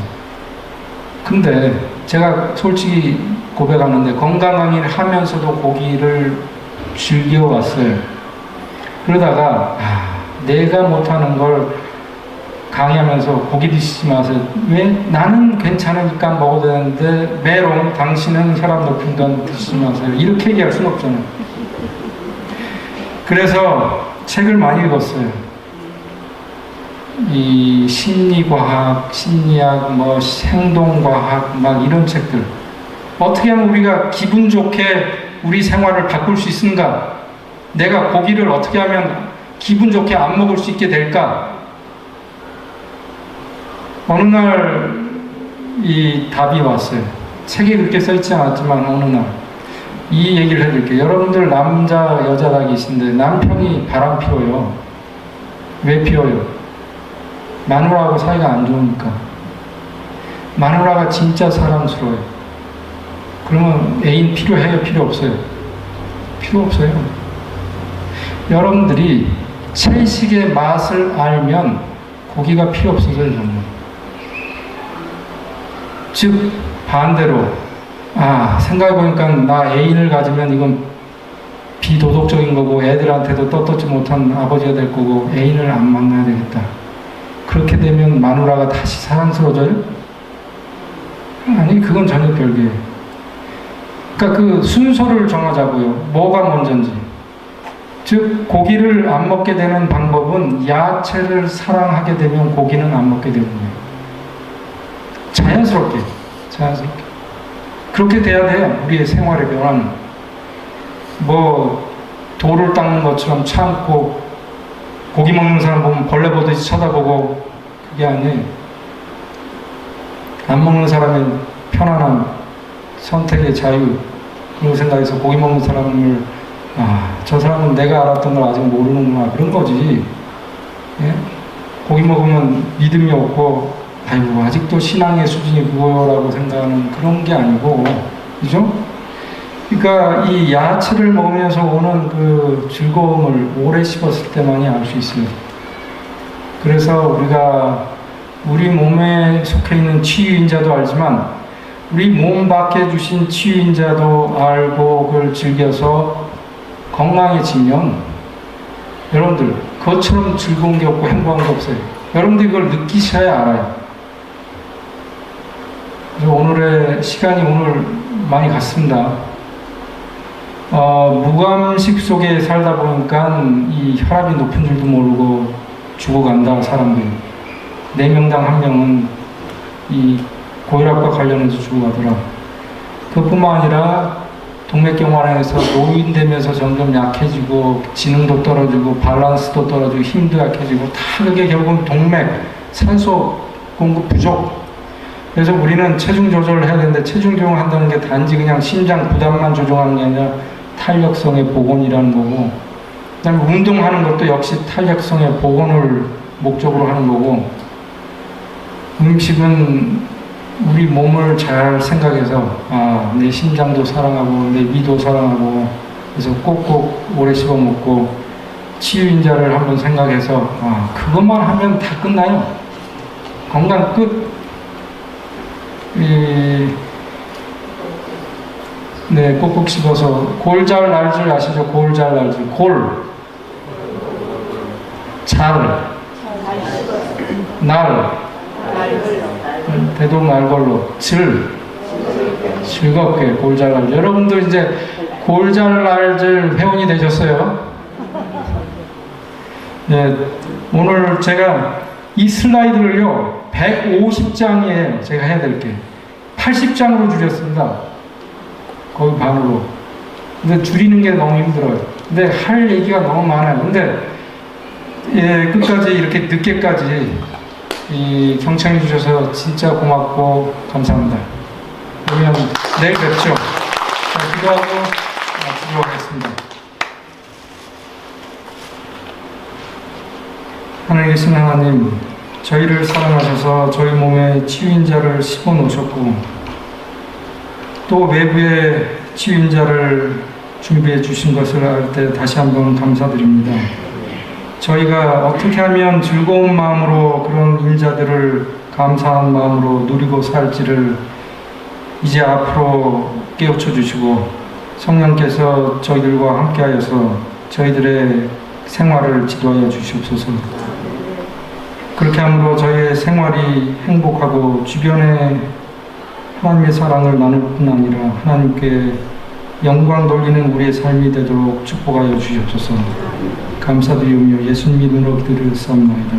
근데 제가 솔직히 고백하는데 건강 강의를 하면서도 고기를 즐겨왔어요. 그러다가 내가 못하는 걸 강의하면서 고기 드시지 마세요. 왜? 나는 괜찮으니까 먹어도 되는데 메롱 당신은 혈압 높은데 드시지 마세요. 이렇게 얘기할 수는 없잖아요. 그래서 책을 많이 읽었어요. 이 심리과학, 심리학, 뭐 행동과학 막 이런 책들 어떻게 하면 우리가 기분 좋게 우리 생활을 바꿀 수 있는가? 내가 고기를 어떻게 하면 기분 좋게 안 먹을 수 있게 될까? 어느 날 이 답이 왔어요. 책에 그렇게 써있지 않았지만 어느 날 이 얘기를 해드릴게요. 여러분들 남자 여자 다 계신데 남편이 바람 피워요. 왜 피워요? 마누라하고 사이가 안 좋으니까. 마누라가 진짜 사랑스러워요. 그러면 애인 필요해요? 필요 없어요? 필요 없어요. 여러분들이 채식의 맛을 알면 고기가 필요 없어져요. 정말. 즉 반대로 생각해보니까 나 애인을 가지면 이건 비도덕적인 거고 애들한테도 떳떳지 못한 아버지가 될 거고 애인을 안 만나야 되겠다. 그렇게 되면 마누라가 다시 사랑스러워져요? 아니, 그건 전혀 별개예요. 그러니까 그 순서를 정하자고요. 뭐가 먼저인지. 즉 고기를 안 먹게 되는 방법은 야채를 사랑하게 되면 고기는 안 먹게 되는 거예요. 자연스럽게. 그렇게 돼야 돼요. 우리의 생활의 변화는. 뭐 돌을 닦는 것처럼 참고 고기 먹는 사람 보면 벌레 보듯이 쳐다보고 그게 아니에요. 안 먹는 사람의 편안함, 선택의 자유 그런 생각에서 고기 먹는 사람을 저 사람은 내가 알았던 걸 아직 모르는구나 그런 거지. 예? 고기 먹으면 믿음이 없고 아이고 아직도 신앙의 수준이 그거라고 생각하는 그런 게 아니고, 그죠? 그러니까 이 야채를 먹으면서 오는 그 즐거움을 오래 씹었을 때만이 알 수 있어요. 그래서 우리가 우리 몸에 속해 있는 치유인자도 알지만 우리 몸 밖에 주신 치유인자도 알고 그걸 즐겨서 건강해지면 여러분들 그것처럼 즐거운 게 없고 행복한 게 없어요. 여러분들이 그걸 느끼셔야 알아요. 그래서 오늘의 시간이 오늘 많이 갔습니다. 무감식 속에 살다 보니까 이 혈압이 높은 줄도 모르고 죽어간다, 사람들이. 4명당 1명은 이 고혈압과 관련해서 죽어가더라. 그뿐만 아니라 동맥경화에서 노인되면서 점점 약해지고 지능도 떨어지고 밸런스도 떨어지고 힘도 약해지고 다 그게 결국은 동맥, 산소 공급 부족. 그래서 우리는 체중 조절을 해야 되는데 체중 조절을 한다는 게 단지 그냥 심장 부담만 조정하는 게 아니라 탄력성의 복원이라는 거고, 그 다음에 운동하는 것도 역시 탄력성의 복원을 목적으로 하는 거고, 음식은 우리 몸을 잘 생각해서 내 심장도 사랑하고 내 위도 사랑하고 그래서 꼭꼭 오래 씹어 먹고 치유인자를 한번 생각해서 그것만 하면 다 끝나요. 건강 끝. 꼭꼭 씹어서 골잘 날줄 아시죠? 골잘 날줄. 골. 잘. 날. 대동날걸로. 즐겁게 골잘 날줄. 여러분들 이제 골잘 날줄 회원이 되셨어요? 네, 오늘 제가 이 슬라이드를요 150장이에요. 제가 해야 될 게 80장으로 줄였습니다. 거의 반으로. 근데 줄이는 게 너무 힘들어요. 근데 할 얘기가 너무 많아요. 근데 끝까지 이렇게 늦게까지 경청해 주셔서 진짜 고맙고 감사합니다. 그러면 내일 뵙죠. 기도하고 마치도록 하겠습니다. 하나님 계신 하나님, 저희를 사랑하셔서 저희 몸에 치유인자를 씹어 놓으셨고 또 외부에 치유인자를 준비해 주신 것을 알 때 다시 한번 감사드립니다. 저희가 어떻게 하면 즐거운 마음으로 그런 인자들을 감사한 마음으로 누리고 살지를 이제 앞으로 깨우쳐 주시고 성령께서 저희들과 함께하여서 저희들의 생활을 지도하여 주시옵소서. 그렇게 함으로 저희의 생활이 행복하고 주변에 하나님의 사랑을 나눌 뿐 아니라 하나님께 영광 돌리는 우리의 삶이 되도록 축복하여 주시옵소서. 감사드리오며 예수님 이름으로 기도드렸사옵나이다.